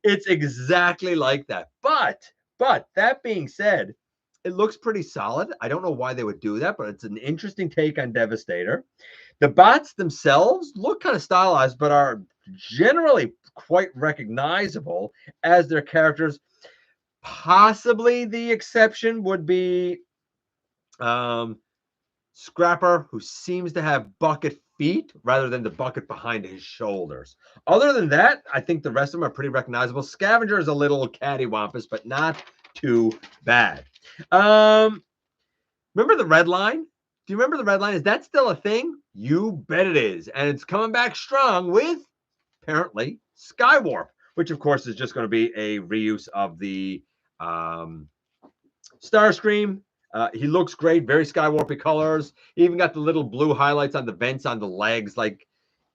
exactly like that. But that being said, it looks pretty solid. I don't know why they would do that, but it's an interesting take on Devastator. The bots themselves look kind of stylized, but are generally quite recognizable as their characters. Possibly the exception would be Scrapper, who seems to have bucket feet rather than the bucket behind his shoulders. Other than that, I think the rest of them are pretty recognizable. Scavenger is a little cattywampus, but not too bad. Remember the red line? Do you remember the red line? Is that still a thing? You bet it is. And it's coming back strong with, apparently, Skywarp, which, of course, is just going to be a reuse of the Starscream. He looks great. Very Skywarpy colors. He even got the little blue highlights on the vents on the legs. Like,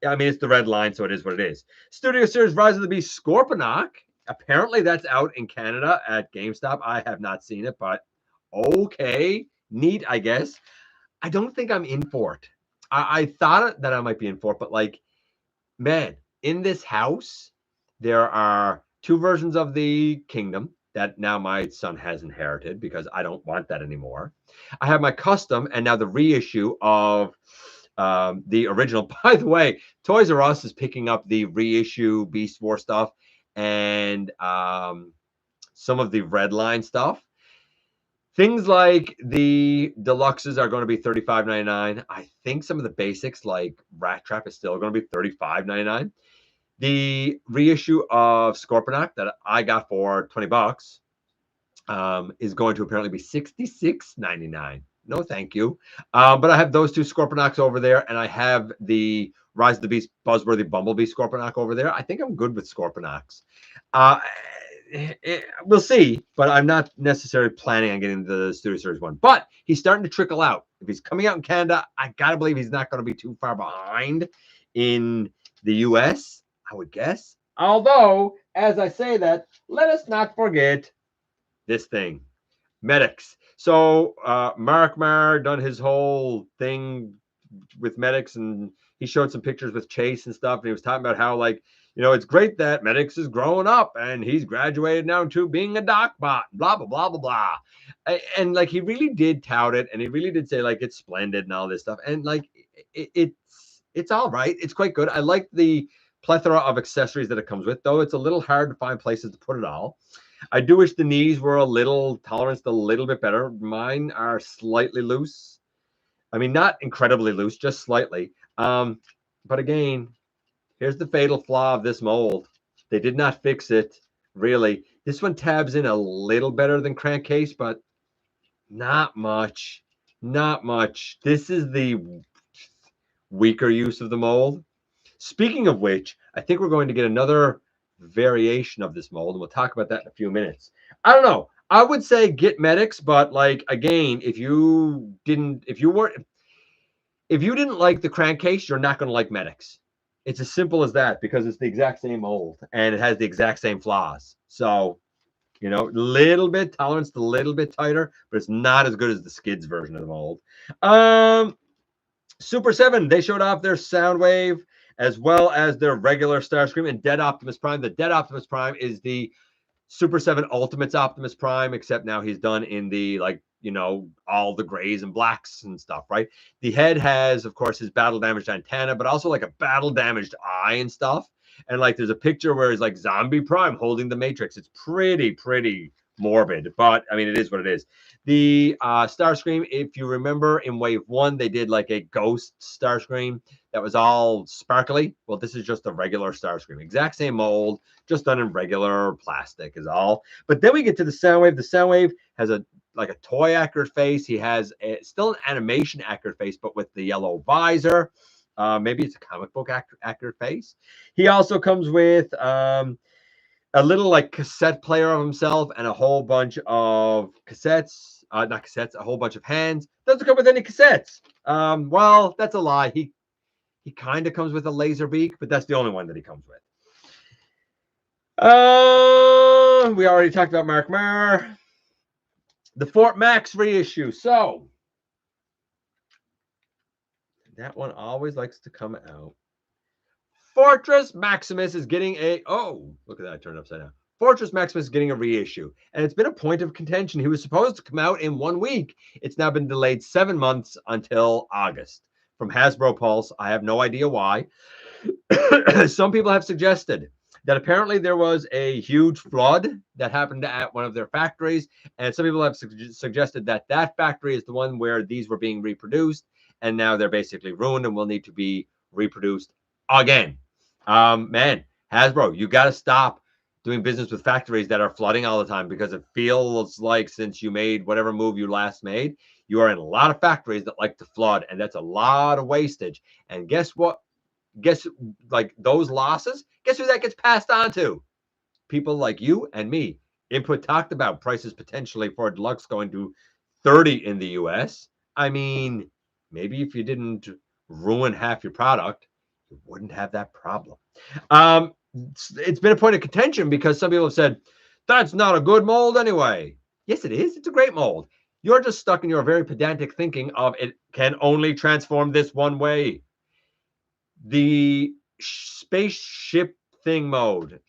I mean, it's the red line, so it is what it is. Studio Series Rise of the Beast Scorponok. Apparently, that's out in Canada at GameStop. I have not seen it, but okay. Neat, I guess. I don't think I'm in for it. I thought that I might be in for it, but like, man, in this house, there are two versions of the Kingdom that now my son has inherited because I don't want that anymore. I have my custom and now the reissue of the original. By the way, Toys R Us is picking up the reissue Beast War stuff and some of the Red Line stuff. Things like the deluxes are going to be $35.99. I think some of the basics like Rat Trap is still going to be $35.99. The reissue of Scorponok that I got for $20 is going to apparently be $66.99. No, thank you. But I have those two Scorponoks over there, and I have the Rise of the Beast Buzzworthy Bumblebee Scorponok over there. I think I'm good with Scorponoks. We'll see, but I'm not necessarily planning on getting the Studio Series one. But he's starting to trickle out. If he's coming out in Canada, I gotta believe he's not going to be too far behind in the US, I would guess. Although, as I say that, let us not forget this thing, Medics. So Mark Marr done his whole thing with Medics, and he showed some pictures with Chase and stuff, and he was talking about how, like, you know, it's great that Medics is growing up and he's graduated now to being a doc bot, blah, blah, blah, blah, blah. And like, he really did tout it, and he really did say, like, it's splendid and all this stuff. And like, it's all right. It's quite good. I like the plethora of accessories that it comes with, though it's a little hard to find places to put it all. I do wish the knees were a little toleranced a little bit better. Mine are slightly loose. I mean, not incredibly loose, just slightly. But again, here's the fatal flaw of this mold. They did not fix it, really. This one tabs in a little better than Crankcase, but not much. Not much. This is the weaker use of the mold. Speaking of which, I think we're going to get another variation of this mold, and we'll talk about that in a few minutes. I don't know. I would say get Medics, but like, again, if you weren't, If you didn't like the crankcase, you're not going to like Medics. It's as simple as that because it's the exact same mold and it has the exact same flaws. So, you know, little bit tolerance, a little bit tighter, but it's not as good as the Skids version of the mold. Super 7, they showed off their Soundwave as well as their regular Starscream and Dead Optimus Prime. The Dead Optimus Prime is the Super 7 Ultimates Optimus Prime, except now he's done in the, like, you know, all the grays and blacks and stuff, right? The head has, of course, his battle damaged antenna, but also like a battle damaged eye and stuff. And like there's a picture where he's like Zombie Prime holding the Matrix. It's pretty morbid, but I mean, it is what it is. The Starscream, if you remember in Wave 1, they did like a ghost Starscream that was all sparkly. Well, this is just a regular Starscream. Exact same mold, just done in regular plastic is all. But then we get to the Soundwave. The Soundwave has a like a toy accurate face. He has still an animation accurate face, but with the yellow visor. Maybe it's a comic book accurate face. He also comes with a little like cassette player of himself and a whole bunch of cassettes. Not cassettes, a whole bunch of hands. Doesn't come with any cassettes. Well, that's a lie. He kind of comes with a laser beak, but that's the only one that he comes with. We already talked about Mark Marr. The Fort Max reissue. So that one always likes to come out. Fortress Maximus is getting a look at that, turned upside down. Fortress Maximus is getting a reissue, and it's been a point of contention. He was supposed to come out in 1 week. It's now been delayed 7 months until August. From Hasbro Pulse, I have no idea why. Some people have suggested that apparently there was a huge flood that happened at one of their factories, and some people have suggested that that factory is the one where these were being reproduced, and now they're basically ruined and will need to be reproduced again. Man, Hasbro, you got to stop doing business with factories that are flooding all the time, because it feels like since you made whatever move you last made, you are in a lot of factories that like to flood, and that's a lot of wastage. And guess what? Guess like those losses, guess who that gets passed on to? People like you and me. Input talked about prices potentially for deluxe going to 30 in the US. I mean, maybe if you didn't ruin half your product, you wouldn't have that problem. It's been a point of contention because some people have said, that's not a good mold anyway. Yes, it is. It's a great mold. You're just stuck in your very pedantic thinking of it can only transform this one way. The spaceship thing mode,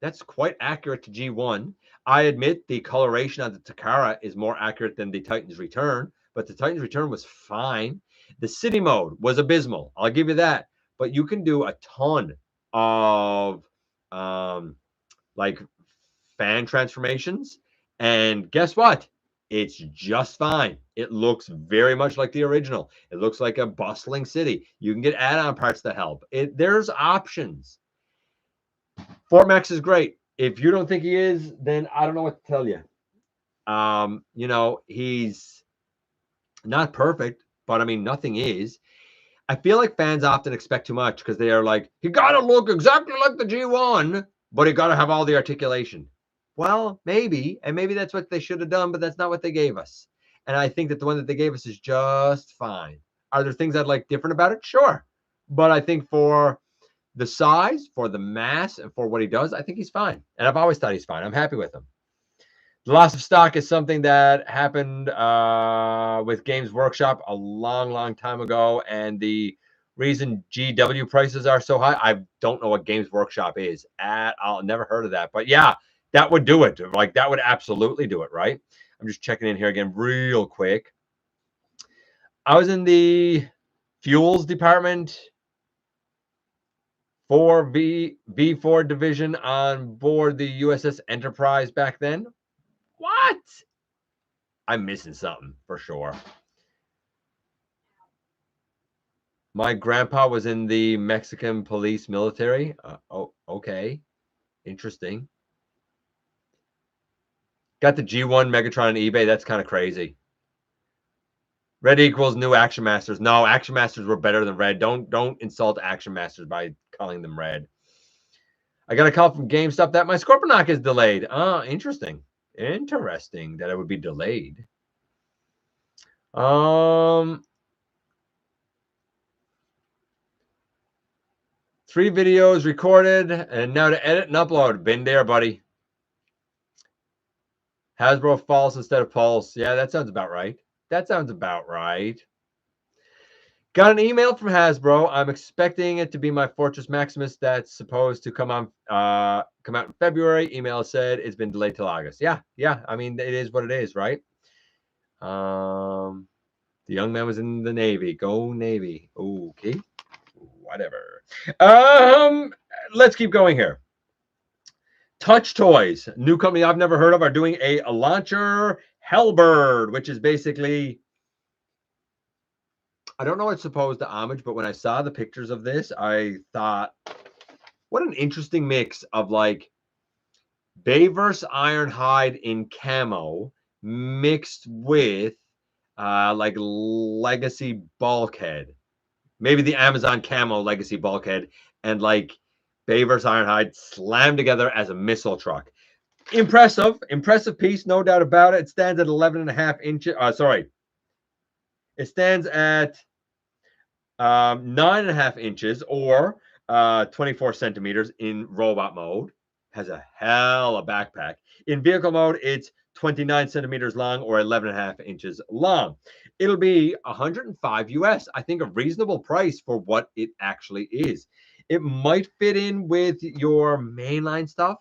that's quite accurate to G1. I admit the coloration on the Takara is more accurate than the Titan's Return, but the Titan's Return was fine. The city mode was abysmal. I'll give you that. But you can do a ton of like fan transformations. And guess what? It's just fine. It looks very much like the original. It looks like a bustling city. You can get add-on parts that help. There's options. Fort Max is great. If you don't think he is, then I don't know what to tell you. You know, he's not perfect, but I mean, nothing is. I feel like fans often expect too much because they are like, he got to look exactly like the G1, but he got to have all the articulation. Well, maybe, and maybe that's what they should have done, but that's not what they gave us. And I think that the one that they gave us is just fine. Are there things I'd like different about it? Sure. But I think for the size, for the mass, and for what he does, I think he's fine. And I've always thought he's fine. I'm happy with him. The loss of stock is something that happened with Games Workshop a long time ago. And the reason GW prices are so high, I don't know what Games Workshop is at all. Never heard of that. But yeah, that would do it. Like, that would absolutely do it, right? I'm just checking in here again real quick. I was in the fuels department for V4 division on board the USS Enterprise back then. What? I'm missing something for sure. My grandpa was in the Mexican police military. Okay. Interesting. Got the G1 Megatron on eBay. That's kind of crazy. Red equals new Action Masters. No, Action Masters were better than red. Don't insult Action Masters by calling them red. I got a call from GameStop that my Scorponok is delayed. Interesting. Interesting that it would be delayed. 3 videos recorded, and now to edit and upload. Been there, buddy. Hasbro false instead of pulse. Yeah, that sounds about right. That sounds about right. Got an email from Hasbro. I'm expecting it to be my Fortress Maximus that's supposed to come out in February. Email said it's been delayed till August. Yeah. I mean, it is what it is, right? The young man was in the Navy. Go Navy. Okay. Whatever. Let's keep going here. Touch Toys, new company I've never heard of, are doing a launcher Hellbird, which is basically, I don't know what's supposed to homage, but when I saw the pictures of this, I thought, what an interesting mix of like Bayverse Ironhide in camo mixed with like Legacy Bulkhead. Maybe the Amazon camo Legacy Bulkhead and like Bayverse Ironhide slammed together as a missile truck. Impressive piece, no doubt about it. It stands at 11.5 inches. It stands at 9.5 inches or 24 centimeters in robot mode. Has a hell of a backpack. In vehicle mode, it's 29 centimeters long or 11.5 inches long. It'll be $105 US. I think a reasonable price for what it actually is. It might fit in with your mainline stuff.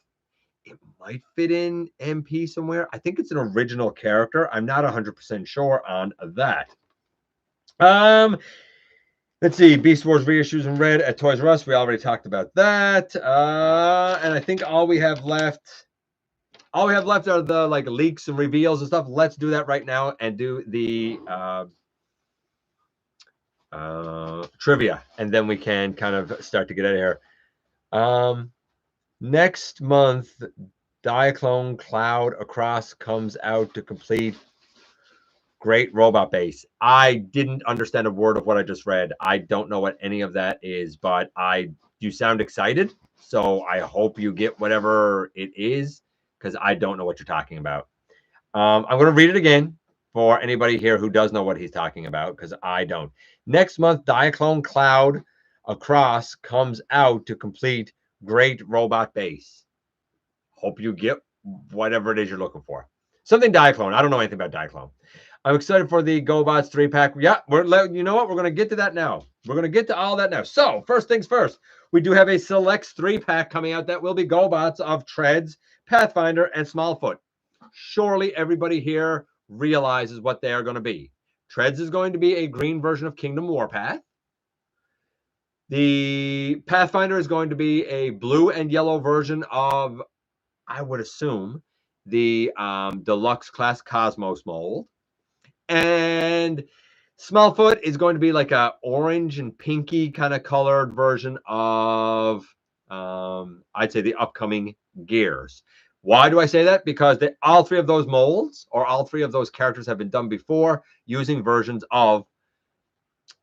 It might fit in MP somewhere. I think it's an original character. I'm not 100% sure on that. Let's see. Beast Wars reissues in red at Toys R Us. We already talked about that. And I think all we have left are the like leaks and reveals and stuff. Let's do that right now and do the trivia, and then we can kind of start to get out of here. Next month, Diaclone Cloud Across comes out to complete Great Robot Base. I didn't understand a word of what I just read. I don't know what any of that is, but you sound excited, so I hope you get whatever it is, because I don't know what you're talking about. I'm going to read it again for anybody here who does know what he's talking about, because I don't. Next month, Diaclone Cloud Across comes out to complete Great Robot Base. Hope you get whatever it is you're looking for. Something Diaclone. I don't know anything about Diaclone. I'm excited for the GoBots 3-pack. Yeah, you know what? We're going to get to that now. We're going to get to all that now. So, first things first, we do have a Selects 3-pack coming out that will be GoBots of Treads, Pathfinder, and Smallfoot. Surely everybody here realizes what they are going to be. Treads is going to be a green version of Kingdom Warpath. The Pathfinder is going to be a blue and yellow version of, I would assume, the deluxe class Cosmos mold. And Smallfoot is going to be like a orange and pinky kind of colored version of, I'd say, the upcoming Gears. Why do I say that? Because all 3 of those molds or all 3 of those characters have been done before using versions of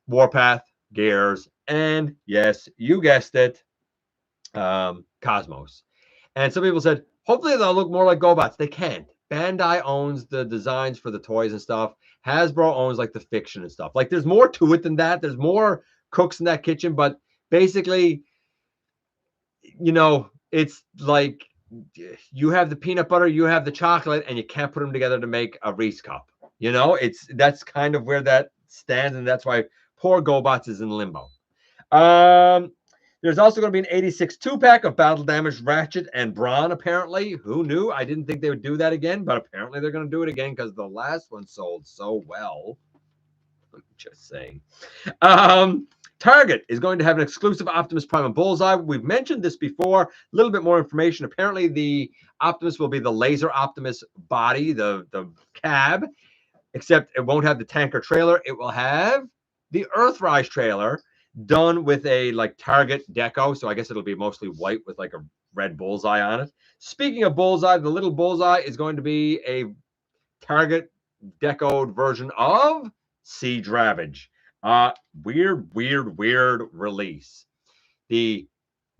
Warpath, Gears, and yes, you guessed it, Cosmos. And some people said, hopefully they'll look more like GoBots. They can't. Bandai owns the designs for the toys and stuff. Hasbro owns like the fiction and stuff. Like there's more to it than that. There's more cooks in that kitchen, but basically, you know, it's like you have the peanut butter, you have the chocolate, and you can't put them together to make a Reese cup. You know, that's kind of where that stands, and that's why poor GoBots is in limbo. There's also going to be an 86 2-pack of Battle Damaged Ratchet and Brawn, apparently. Who knew? I didn't think they would do that again, but apparently they're going to do it again because the last one sold so well. I'm just saying. Target is going to have an exclusive Optimus Prime and Bullseye. We've mentioned this before. A little bit more information. Apparently, the Optimus will be the Laser Optimus body, the cab, except it won't have the tanker trailer. It will have the Earthrise trailer, done with a like Target deco, so I guess it'll be mostly white with like a red bullseye on it. Speaking of bullseye, the little bullseye is going to be a Target decoed version of Siege Ravage. Weird release. The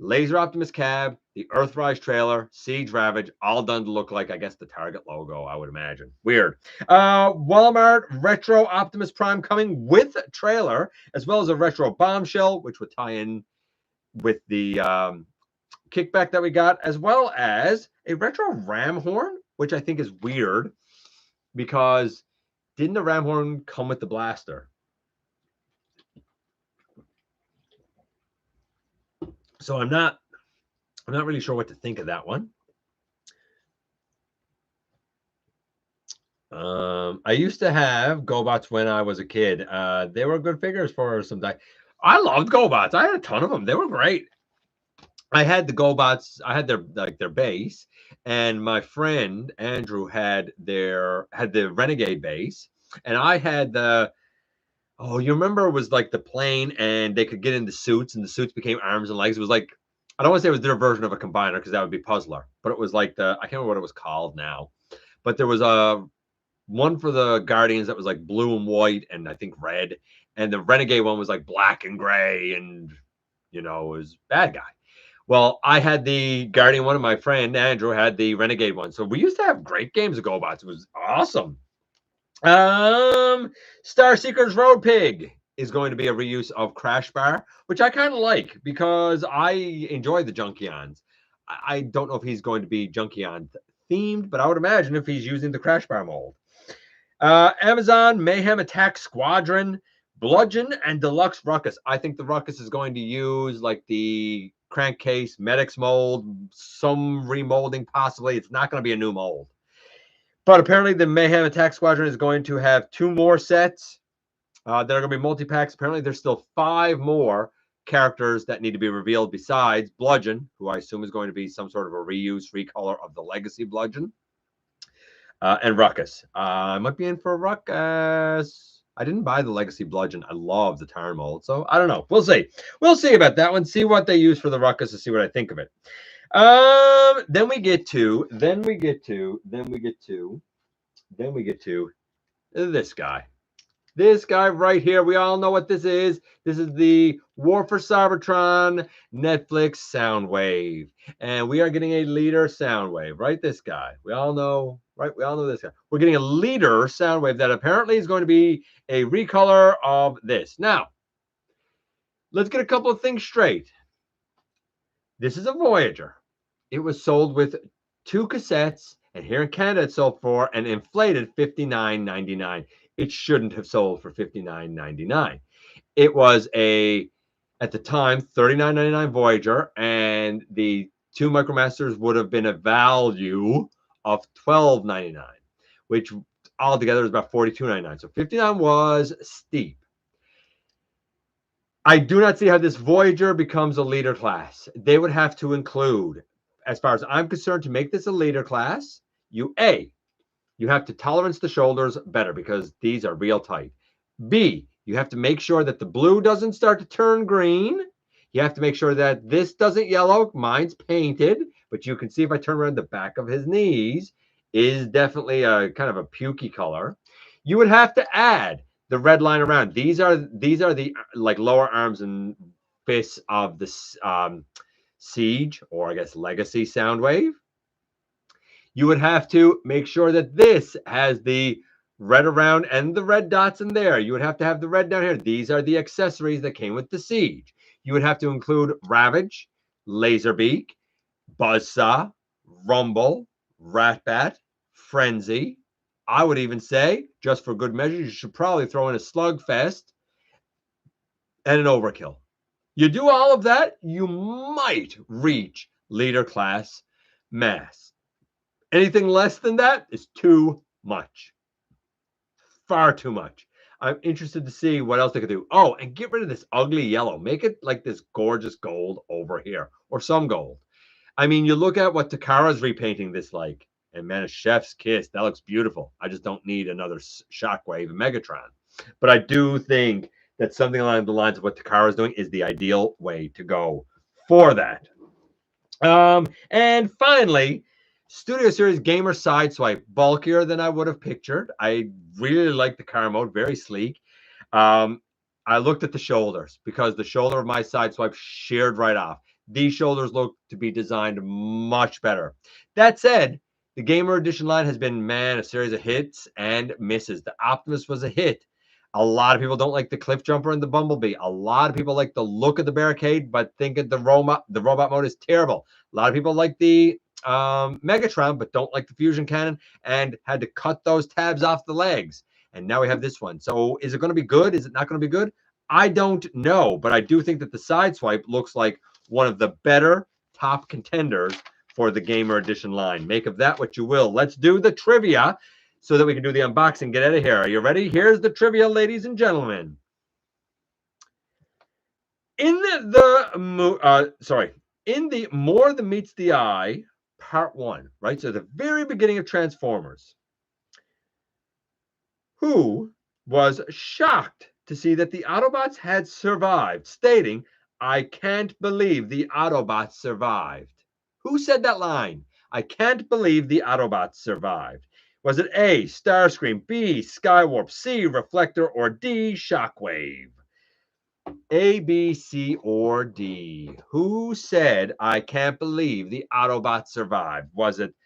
Laser Optimus cab, the Earthrise trailer, Siege Ravage, all done to look like, I guess, the Target logo, I would imagine. Weird. Walmart Retro Optimus Prime coming with a trailer, as well as a Retro Bombshell, which would tie in with the kickback that we got, as well as a retro ram horn, which I think is weird because didn't the ram horn come with the blaster? So I'm not really sure what to think of that one. I used to have GoBots when I was a kid. They were good figures for some time. I loved GoBots. I had a ton of them. They were great. I had the GoBots. I had their base, and my friend Andrew had the Renegade base, and I had the. Oh, you remember it was like the plane, and they could get into suits, and the suits became arms and legs. It was like, I don't want to say it was their version of a combiner because that would be Puzzler, but it was like I can't remember what it was called now, but there was a one for the Guardians that was like blue and white and I think red, and the Renegade one was like black and gray, and it was bad guy. Well, I had the Guardian one, and my friend Andrew had the Renegade one. So we used to have great games of GoBots. It was awesome. Star Seeker's Road Pig is going to be a reuse of Crash Bar, which I kind of like because I enjoy the Junkions. I don't know if he's going to be Junkion themed, but I would imagine if he's using the Crash Bar mold. Amazon Mayhem Attack Squadron, Bludgeon, and Deluxe Ruckus. I think the Ruckus is going to use like the Crankcase Medics mold, some remolding possibly. It's not going to be a new mold. But apparently the Mayhem Attack Squadron is going to have 2 more sets that are going to be multi-packs. Apparently there's still 5 more characters that need to be revealed besides Bludgeon, who I assume is going to be some sort of a reuse, recolor of the Legacy Bludgeon. And Ruckus. I might be in for a Ruckus. I didn't buy the Legacy Bludgeon. I love the Tar mold. So I don't know. We'll see. We'll see about that one. See what they use for the Ruckus and see what I think of it. Then we get to this guy. This guy right here. We all know what this is. This is the War for Cybertron Netflix Soundwave. And we are getting a leader Soundwave, right? This guy. We all know, right? We all know this guy. We're getting a leader Soundwave that apparently is going to be a recolor of this. Now, let's get a couple of things straight. This is a Voyager. It was sold with 2 cassettes, and here in Canada it sold for an inflated $59.99. It shouldn't have sold for $59.99. It was at the time, $39.99 Voyager, and the 2 Micromasters would have been a value of $12.99, which altogether is about $42.99. So $59 was steep. I do not see how this Voyager becomes a leader class. They would have to include, as far as I'm concerned, to make this a leader class, you have to tolerance the shoulders better because these are real tight. B, you have to make sure that the blue doesn't start to turn green. You have to make sure that this doesn't yellow. Mine's painted, but you can see if I turn around the back of his knees is definitely a kind of a pukey color. You would have to add the red line around. These are the like lower arms and fists of the Siege, or I guess Legacy Soundwave. You would have to make sure that this has the red around and the red dots in there. You would have to have the red down here. These are the accessories that came with the Siege. You would have to include Ravage, Laserbeak, Buzzsaw, Rumble, Ratbat, Frenzy. I would even say, just for good measure, you should probably throw in a Slugfest and an Overkill. You do all of that, you might reach leader class mass. Anything less than that is too much. Far too much. I'm interested to see what else they could do. Oh, and get rid of this ugly yellow. Make it like this gorgeous gold over here, or some gold. I mean, you look at what Takara's repainting this like, and man, a chef's kiss. That looks beautiful. I just don't need another Shockwave and Megatron. But I do think that something along the lines of what Takara's doing is the ideal way to go for that. And finally, Studio Series Gamer Sideswipe, bulkier than I would have pictured. I really like the car mode, very sleek. I looked at the shoulders because the shoulder of my Sideswipe sheared right off. These shoulders look to be designed much better. That said, the Gamer Edition line has been, man, a series of hits and misses. The Optimus was a hit. A lot of people don't like the cliff jumper and the bumblebee. A lot of people like the look of the barricade, but think that the robot mode is terrible. A lot of people like the Megatron, but don't like the fusion cannon and had to cut those tabs off the legs. And now we have this one. So is it going to be good? Is it not going to be good? I don't know, but I do think that the Sideswipe looks like one of the better top contenders for the Gamer Edition line. Make of that what you will. Let's do the trivia so that we can do the unboxing, get out of here. Are you ready? Here's the trivia, ladies and gentlemen. In the More Than Meets the Eye, part 1, right? So the very beginning of Transformers, who was shocked to see that the Autobots had survived, stating, "I can't believe the Autobots survived." Who said that line? I can't believe the Autobots survived. Was it A, Starscream, B, Skywarp, C, Reflector, or D, Shockwave? A, B, C, or D. Who said, I can't believe the Autobots survived? Was it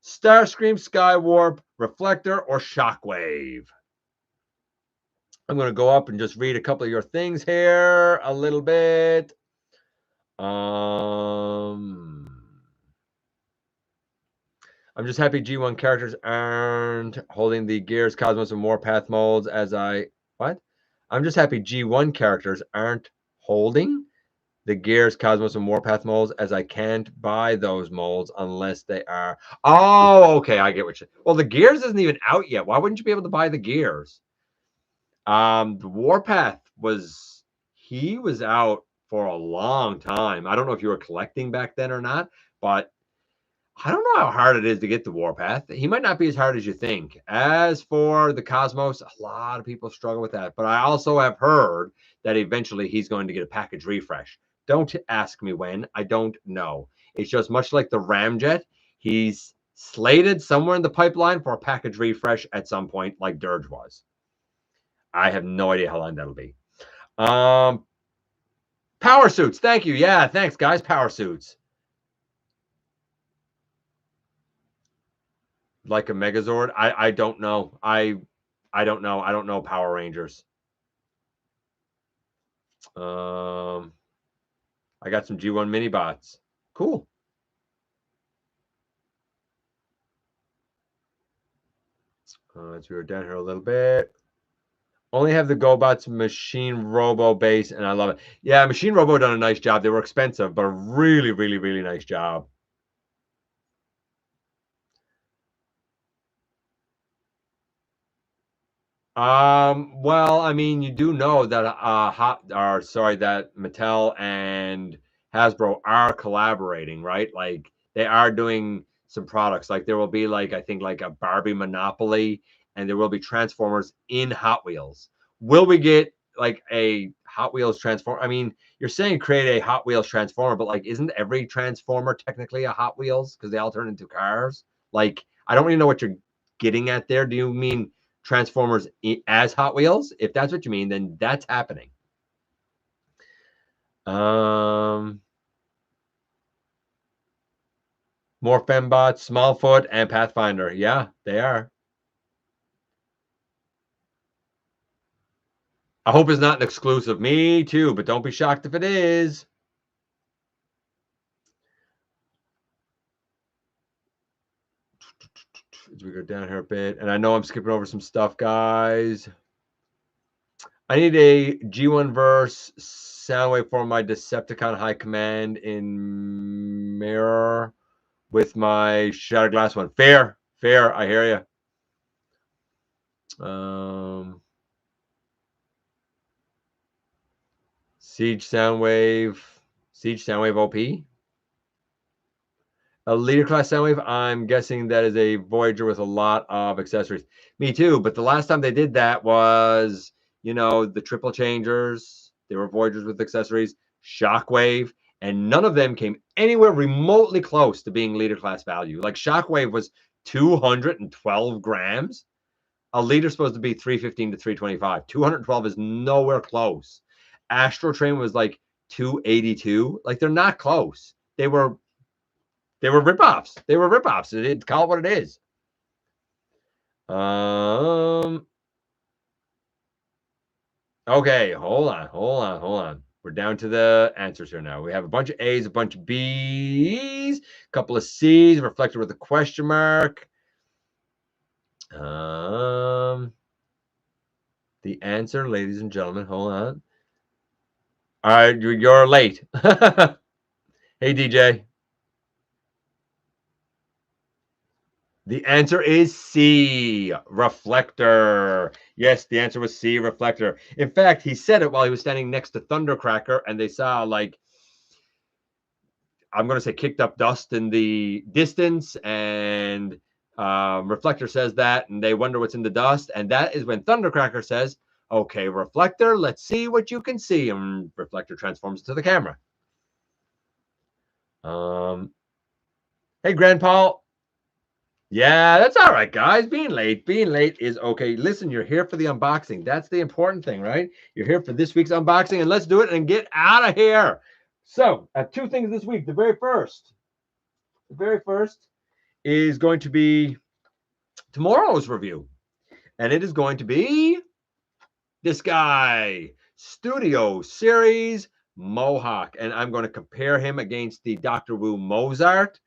Starscream, Skywarp, Reflector, or Shockwave? I'm going to go up and just read a couple of your things here a little bit. I'm just happy G1 characters aren't holding the Gears, Cosmos, and Warpath molds as I... What? I'm just happy G1 characters aren't holding the Gears, Cosmos, and Warpath molds as I can't buy those molds unless they are... Oh, okay, I get what you... Well, the Gears isn't even out yet. Why wouldn't you be able to buy the Gears? The Warpath was... He was out for a long time. I don't know if you were collecting back then or not, but I don't know how hard it is to get the Warpath. He might not be as hard as you think. As for the Cosmos, a lot of people struggle with that. But I also have heard that eventually he's going to get a package refresh. Don't ask me when. I don't know. It's just much like the Ramjet. He's slated somewhere in the pipeline for a package refresh at some point, like Dirge was. I have no idea how long that'll be. Power suits. Thank you. Yeah, thanks, guys. Power suits. Like a Megazord? I don't know. I don't know. I don't know Power Rangers. I got some G1 mini bots. Cool. Let's go down here a little bit. Only have the GoBots Machine Robo base, and I love it. Yeah, Machine Robo done a nice job. They were expensive, but a really, really, really nice job. Well, I mean, you do know that that Mattel and Hasbro are collaborating, right? Like they are doing some products. Like there will be like I think like a Barbie Monopoly, and there will be Transformers in Hot Wheels. Will we get like a Hot Wheels Transformer? I mean, you're saying create a Hot Wheels Transformer, but like isn't every Transformer technically a Hot Wheels because they all turn into cars? Like I don't really know what you're getting at there. Do you mean Transformers as Hot Wheels? If that's what you mean, then that's happening. More Fembots, Smallfoot, and Pathfinder. Yeah, they are. I hope it's not an exclusive. Me too, but don't be shocked if it is. As we go down here a bit, and I know I'm skipping over some stuff, guys. I need a G1 verse Soundwave for my Decepticon High Command in mirror with my Shattered Glass one. Fair, I hear you. Siege Soundwave OP. A leader class Soundwave, I'm guessing that is a Voyager with a lot of accessories. Me too, but the last time they did that was, you know, the triple changers. They were Voyagers with accessories, Shockwave, and none of them came anywhere remotely close to being leader class value. Like Shockwave was 212 grams. A leader's supposed to be 315 to 325. 212 is nowhere close. Astro Train was like 282. Like they're not close. They were ripoffs. They were ripoffs. Call it what it is. Okay, hold on. We're down to the answers here now. We have a bunch of A's, a bunch of B's, a couple of C's, reflector with a question mark. The answer, ladies and gentlemen, hold on. All right, you're late. Hey, DJ. The answer is C, reflector. Yes, the answer was C, reflector. In fact, he said it while he was standing next to Thundercracker, and they saw, like, I'm going to say kicked up dust in the distance, and reflector says that, and they wonder what's in the dust, and that is when Thundercracker says, okay, reflector, let's see what you can see, and reflector transforms to the camera. Hey, Grandpa. Yeah, that's all right, guys. Being late is okay. Listen, you're here for the unboxing. That's the important thing, right? You're here for this week's unboxing, and let's do it and get out of here. So, I have two things this week. The very first is going to be tomorrow's review, and it is going to be this guy, Studio Series Mohawk, and I'm going to compare him against the Dr. Wu Mozart.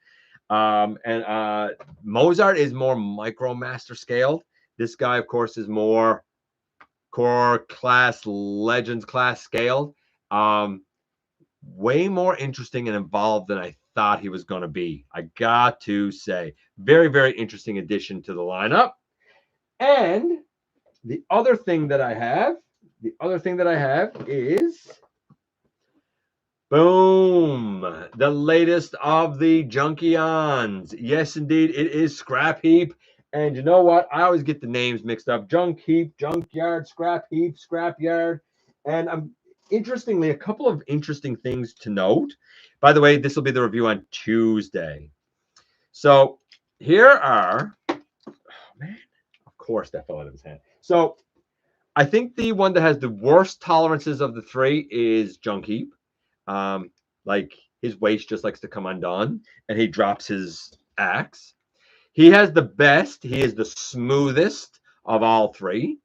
Mozart is more Micromaster scaled. This guy, of course, is more core class, legends class scaled. Way more interesting and involved than I thought he was going to be. I got to say, very, very interesting addition to the lineup. And the other thing that I have is boom, the latest of the Junkions. Yes, indeed, it is Scrap Heap. And you know what? I always get the names mixed up. Junk Heap, Junkyard, Scrap Heap, Scrapyard. And interestingly, a couple of interesting things to note. By the way, this will be the review on Tuesday. So here are, oh man, of course that fell out of his hand. So I think the one that has the worst tolerances of the three is Junk Heap. Like his waist just likes to come undone, and he drops his axe. He has the best. He is the smoothest of all three.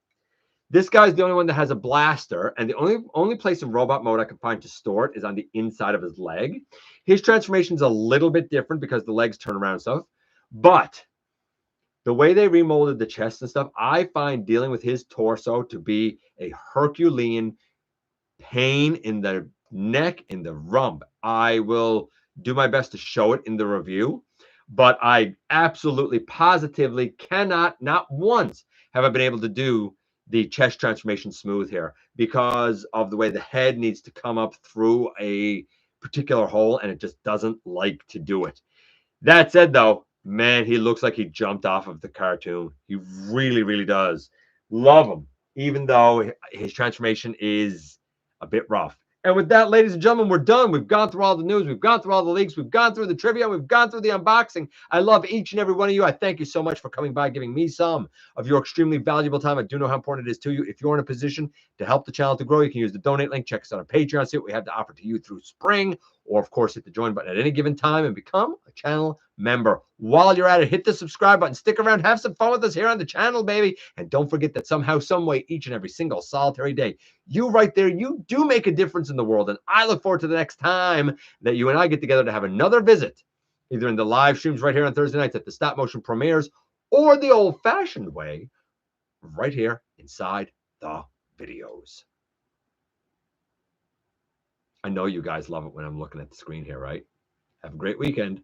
This guy's the only one that has a blaster, and the only place in robot mode I can find to store it is on the inside of his leg. His transformation is a little bit different because the legs turn around and stuff, but the way they remolded the chest and stuff, I find dealing with his torso to be a Herculean pain in the neck, in the rump. I will do my best to show it in the review, but I absolutely positively cannot, not once have I been able to do the chest transformation smooth here because of the way the head needs to come up through a particular hole, and it just doesn't like to do it. That said, though, man, he looks like he jumped off of the cartoon. He really, really does. Love him, even though his transformation is a bit rough. And with that, ladies and gentlemen, we're done. We've gone through all the news. We've gone through all the leaks. We've gone through the trivia. We've gone through the unboxing. I love each and every one of you. I thank you so much for coming by, giving me some of your extremely valuable time. I do know how important it is to you. If you're in a position to help the channel to grow, you can use the donate link. Check us out on Patreon. See what we have to offer to you through spring. Or, of course, hit the join button at any given time and become a channel member. While you're at it, hit the subscribe button. Stick around. Have some fun with us here on the channel, baby. And don't forget that somehow, some way, each and every single solitary day, you right there, you do make a difference in the world. And I look forward to the next time that you and I get together to have another visit, either in the live streams right here on Thursday nights at the stop motion premieres or the old-fashioned way right here inside the videos. I know you guys love it when I'm looking at the screen here, right? Have a great weekend.